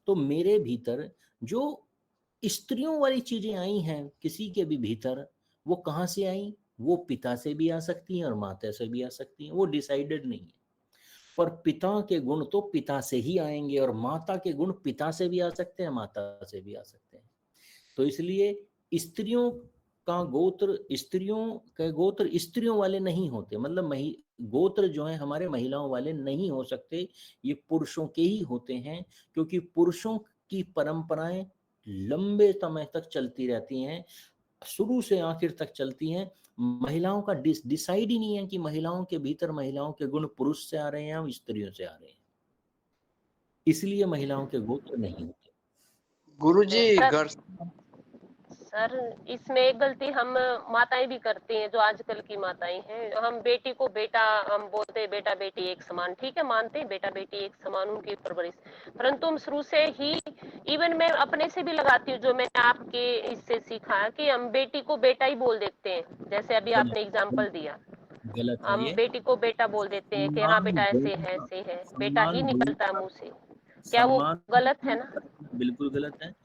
तो मेरे भीतर जो स्त्रियों वाली चीजें आई हैं किसी के भी भीतर, वो कहाँ से आई, वो पिता से भी आ सकती हैं और माता से भी आ सकती हैं, वो डिसाइडेड नहीं है। पर पिता के गुण तो पिता से ही आएंगे और माता के गुण पिता से भी आ सकते हैं, माता से भी आ सकते हैं। तो इसलिए स्त्रियों के गोत्र स्त्रियों वाले नहीं होते, मतलब गोत्र जो है हमारे महिलाओं वाले नहीं हो सकते, ये पुरुषों के ही होते हैं, क्योंकि पुरुषों की परंपराएं लंबे समय तक चलती रहती हैं, शुरू से आखिर तक चलती हैं। महिलाओं का डिसाइड ही नहीं है कि महिलाओं के भीतर महिलाओं के गुण पुरुष से आ रहे हैं या स्त्रियों से आ रहे हैं, इसलिए महिलाओं के गोत्र नहीं होते। गुरुजी घर सर इसमें एक गलती हम माताएं भी करती हैं, जो आजकल की माताएं हैं, हम बेटी को बेटा हम बोलते हैं, बेटा बेटी एक समान, ठीक है मानते हैं बेटा बेटी एक समान उनकी परवरिश, परंतु हम शुरू से ही, इवन मैं अपने से भी लगाती हूँ, जो मैंने आपके इससे सीखा कि हम बेटी को बेटा ही बोल देते हैं, जैसे अभी आपने एग्जाम्पल दिया, गलत है हम ये। बेटी को बेटा बोल देते हैं कि हाँ बेटा ऐसे है, बेटा ही निकलता है मुंह से, क्या वो गलत है ना? बिल्कुल गलत है।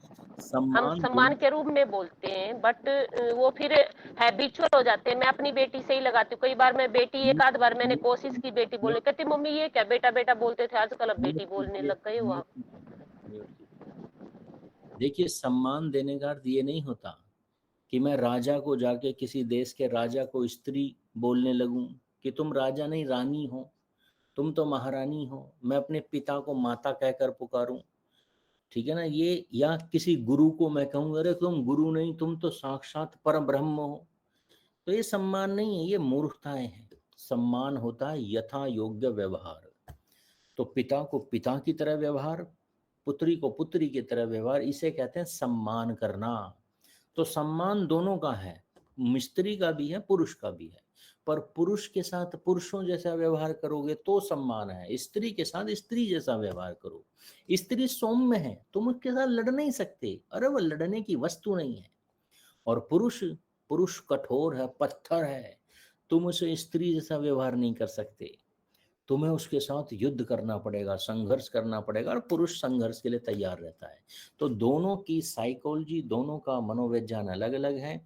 हम सम्मान के रूप में बोलते हैं, बट वो फिर हैबिचुअल हो जाते हैं। मैं अपनी बेटी से ही लगाती हूँ, कई बार मैं बेटी, एक आध बार मैंने कोशिश की बेटी बोलने, कहती मम्मी ये क्या बेटा बेटा बोलते थे आजकल अब बेटी बोलने लग गए हो आप। देखिए सम्मान देने का अर्थ ये नहीं होता कि मैं राजा को जाके, किसी देश के राजा को स्त्री बोलने लगूं कि तुम राजा नहीं रानी हो, तुम तो महारानी हो, मैं अपने पिता को माता कहकर पुकारूं, ठीक है ना ये, या किसी गुरु को मैं कहूँ अरे तुम गुरु नहीं तुम तो साक्षात परम ब्रह्म हो, तो ये सम्मान नहीं है, ये मूर्खताएं हैं। सम्मान होता है यथा योग्य व्यवहार। तो पिता को पिता की तरह व्यवहार, पुत्री को पुत्री की तरह व्यवहार, इसे कहते हैं सम्मान करना। तो सम्मान दोनों का है, स्त्री का भी है पुरुष का भी है, पर पुरुष के साथ पुरुषों जैसा व्यवहार करोगे तो सम्मान है, स्त्री के साथ स्त्री जैसा व्यवहार करो। स्त्री सौम्य है, तुम उसके साथ लड़ नहीं सकते, अरे वो लड़ने की वस्तु नहीं है। और पुरुष कठोर है, पत्थर है, तुम उसे स्त्री जैसा व्यवहार नहीं कर सकते, तुम्हें उसके साथ युद्ध करना पड़ेगा, संघर्ष करना पड़ेगा, और पुरुष संघर्ष के लिए तैयार रहता है। तो दोनों की साइकोलॉजी, दोनों का मनोविज्ञान अलग अलग है।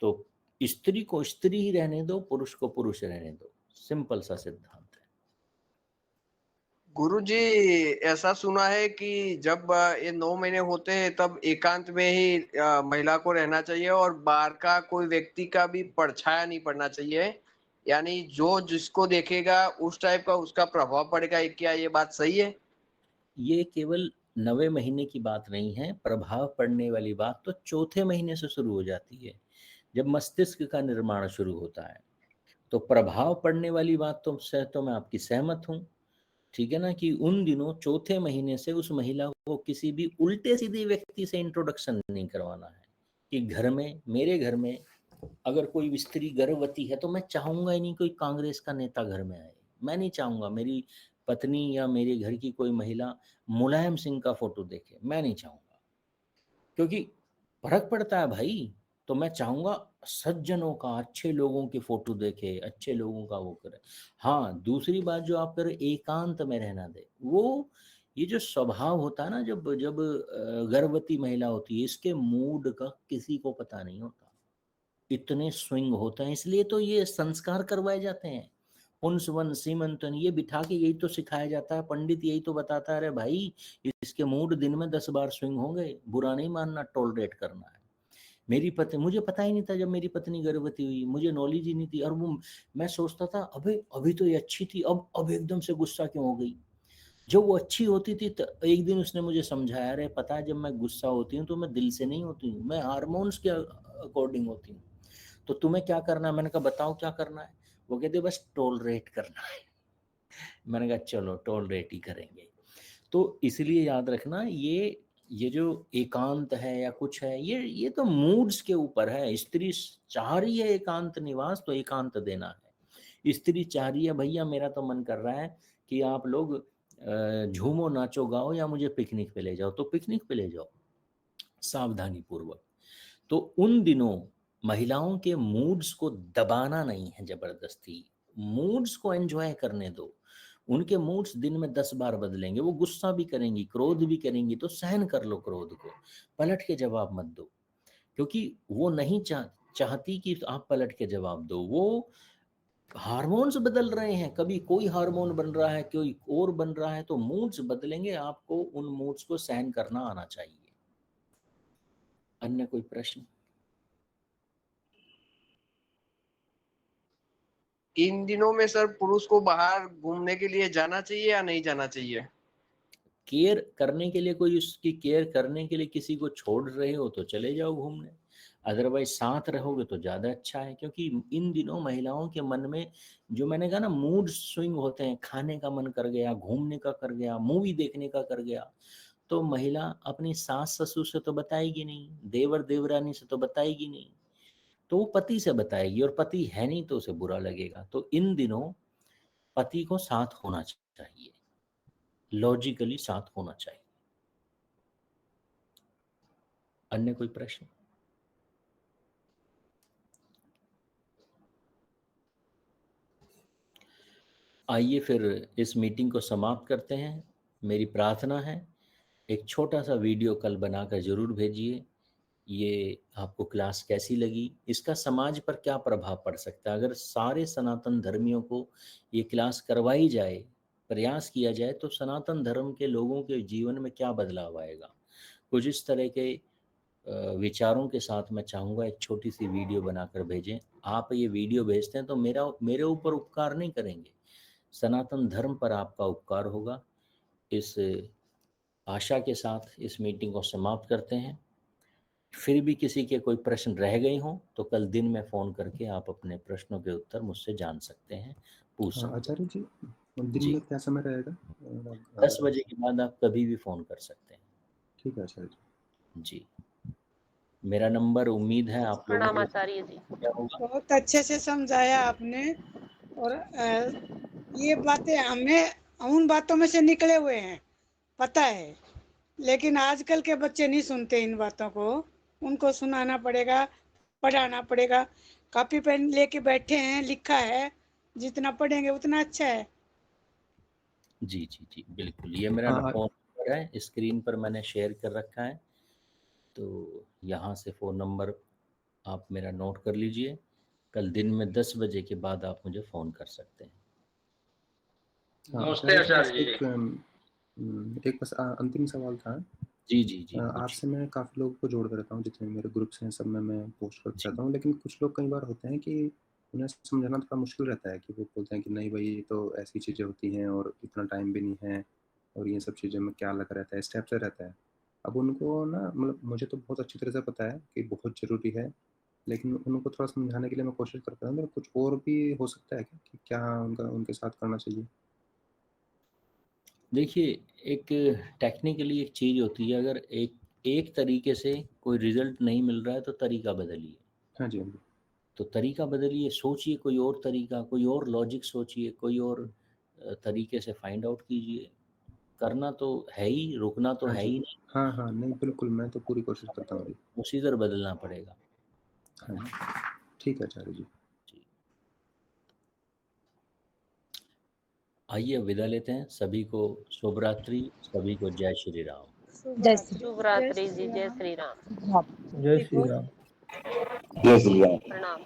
तो स्त्री को स्त्री ही रहने दो, पुरुष को पुरुष रहने दो, सिंपल सा सिद्धांत है। गुरुजी ऐसा सुना है कि जब ये 9 महीने होते हैं तब एकांत में ही महिला को रहना चाहिए और बाहर का कोई व्यक्ति का भी परछाया नहीं पड़ना चाहिए, यानी जो जिसको देखेगा उस टाइप का उसका प्रभाव पड़ेगा, क्या ये बात सही है? ये केवल 9वें महीने की बात नहीं है, प्रभाव पड़ने वाली बात तो चौथे महीने से शुरू हो जाती है, जब मस्तिष्क का निर्माण शुरू होता है। तो प्रभाव पड़ने वाली बात तो मैं आपकी सहमत हूँ, ठीक है ना, कि उन दिनों चौथे महीने से उस महिला को किसी भी उल्टे सीधे व्यक्ति से इंट्रोडक्शन नहीं करवाना है। कि घर में, मेरे घर में अगर कोई स्त्री गर्भवती है तो मैं चाहूंगा ही नहीं कोई कांग्रेस का नेता घर में आए, मैं नहीं चाहूंगा मेरी पत्नी या मेरे घर की कोई महिला मुलायम सिंह का फोटो देखे, मैं नहीं चाहूंगा, क्योंकि फर्क पड़ता है भाई। तो मैं चाहूंगा सज्जनों का, अच्छे लोगों की फोटो देखे, अच्छे लोगों का वो करे। हाँ, दूसरी बात जो आप करें, एकांत में रहना दे, वो ये जो स्वभाव होता है ना, जब जब गर्भवती महिला होती है, इसके मूड का किसी को पता नहीं होता, इतने स्विंग होते हैं, इसलिए तो ये संस्कार करवाए जाते हैं, पुंसवन सीमंतन, ये बिठा के यही तो सिखाया जाता है, पंडित यही तो बताता है, अरे भाई इसके मूड दिन में 10 बार स्विंग होंगे, बुरा नहीं मानना, टॉलरेट करना है। मेरी पत्नी, मुझे पता ही नहीं था जब मेरी पत्नी गर्भवती हुई, मुझे नॉलेज ही नहीं थी, और वो मैं सोचता था अबे अभी तो ये अच्छी थी, अब एकदम से गुस्सा क्यों हो गई। जो वो अच्छी होती थी तो एक दिन उसने मुझे समझाया, अरे पता है जब मैं गुस्सा होती हूँ तो मैं दिल से नहीं होती हूँ, मैं हार्मोन्स के अकॉर्डिंग होती हूँ, तो तुम्हें क्या करना है? मैंने कहा बताओ क्या करना है? वो कहते बस टॉलरेट करना है। मैंने कहा चलो टॉलरेट ही करेंगे। तो इसलिए याद रखना, ये जो एकांत है या कुछ है, ये तो मूड्स के ऊपर है। स्त्री चाह रही है एकांत निवास तो एकांत देना है। स्त्री चाह रही है भैया मेरा तो मन कर रहा है कि आप लोग झूमो नाचो गाओ या मुझे पिकनिक पे ले जाओ, तो पिकनिक पे ले जाओ सावधानी पूर्वक। तो उन दिनों महिलाओं के मूड्स को दबाना नहीं है जबरदस्ती, मूड्स को एंजॉय करने दो। उनके मूड्स दिन में 10 बार बदलेंगे, वो गुस्सा भी करेंगी, क्रोध भी करेंगी, तो सहन कर लो क्रोध को, पलट के जवाब मत दो, क्योंकि वो नहीं चाहती कि आप पलट के जवाब दो। वो हार्मोन्स बदल रहे हैं, कभी कोई हार्मोन बन रहा है, कोई और बन रहा है, तो मूड्स बदलेंगे, आपको उन मूड्स को सहन करना आना चाहिए। अन्य कोई प्रश्न? इन दिनों में सर पुरुष को बाहर घूमने के लिए जाना चाहिए या नहीं जाना चाहिए? केयर करने के लिए, कोई उसकी केयर करने के लिए किसी को छोड़ रहे हो तो चले जाओ घूमने, अदरवाइज साथ रहोगे तो ज़्यादा अच्छा है। क्योंकि इन दिनों महिलाओं के मन में जो मैंने कहा ना मूड स्विंग होते हैं, खाने का मन कर गया, घूमने का कर गया, मूवी देखने का कर गया, तो महिला अपनी सास ससुर से तो बताएगी नहीं, देवर देवरानी से तो बताएगी नहीं, तो वो पति से बताएगी, और पति है नहीं तो उसे बुरा लगेगा। तो इन दिनों पति को साथ होना चाहिए, लॉजिकली साथ होना चाहिए। अन्य कोई प्रश्न? आइए फिर इस मीटिंग को समाप्त करते हैं। मेरी प्रार्थना है एक छोटा सा वीडियो कल बनाकर जरूर भेजिए, ये आपको क्लास कैसी लगी, इसका समाज पर क्या प्रभाव पड़ सकता है। अगर सारे सनातन धर्मियों को ये क्लास करवाई जाए, प्रयास किया जाए, तो सनातन धर्म के लोगों के जीवन में क्या बदलाव आएगा। कुछ इस तरह के विचारों के साथ मैं चाहूँगा एक छोटी सी वीडियो बनाकर भेजें। आप ये वीडियो भेजते हैं तो मेरे ऊपर उपकार नहीं करेंगे, सनातन धर्म पर आपका उपकार होगा। इस आशा के साथ इस मीटिंग को समाप्त करते हैं। फिर भी किसी के कोई प्रश्न रह गए हों तो कल दिन में फ़ोन करके आप अपने प्रश्नों के उत्तर मुझसे जान सकते हैं, पूछ सकते हैं। आचार्य जी दिन में क्या समय रहेगा? 10 बजे के बाद आप कभी भी फ़ोन कर सकते हैं। ठीक है आचार्य जी। जी, मेरा नंबर उम्मीद है आप लोगों प्रणाम आचार्य जी। बहुत अच्छे से समझाया आपने, और ये बातें हमें उन बातों में से निकले हुए हैं, पता है, लेकिन आजकल के बच्चे नहीं सुनते इन बातों को। उनको सुनाना पड़ेगा, पढ़ाना पड़ेगा। कॉपी पेन लेके बैठे हैं, लिखा है, जितना पढ़ेंगे उतना अच्छा है। जी जी जी बिल्कुल, ये मेरा फ़ोन नंबर है, स्क्रीन पर मैंने शेयर कर रखा है, तो यहाँ से फ़ोन नंबर आप मेरा नोट कर लीजिए। कल दिन में 10 बजे के बाद आप मुझे फ़ोन कर सकते हैं। नमस्ते आचार्य जी। एक बस अंतिम सवाल था। जी जी जी। आपसे मैं काफ़ी लोगों को जोड़ कर रहता हूँ, जितने मेरे ग्रुप्स हैं सब में मैं पोस्ट करता रहता हूँ, लेकिन कुछ लोग कई बार होते हैं कि उन्हें समझाना थोड़ा मुश्किल रहता है कि वो बोलते हैं कि नहीं भाई ये तो ऐसी चीज़ें होती हैं और इतना टाइम भी नहीं है, और ये सब चीज़ों में क्या लगा रहता है, स्टेप से रहता है। अब उनको ना, मतलब मुझे तो बहुत अच्छी तरह से पता है कि बहुत ज़रूरी है, लेकिन उनको थोड़ा समझाने के लिए मैं कोशिश करता हूँ। मेरा कुछ और भी हो सकता है कि क्या उनके साथ करना चाहिए? देखिए, एक टेक्निकली एक चीज़ होती है, अगर एक तरीके से कोई रिजल्ट नहीं मिल रहा है तो तरीका बदलिए। हाँ जी, हाँ जी। तो तरीका बदलिए, सोचिए कोई और तरीका, कोई और लॉजिक सोचिए, कोई और तरीके से फाइंड आउट कीजिए। करना तो है ही, रुकना तो है ही नहीं। हाँ हाँ, नहीं बिल्कुल, मैं तो पूरी कोशिश करता हूँ। प्रोसीजर बदलना पड़ेगा। हाँ, ठीक है आचार्य जी। आइए विदा लेते हैं। सभी को शुभ रात्रि, सभी को जय श्री राम। शुभ रात्रि जी, जय श्री राम। जय श्री राम। प्रणाम।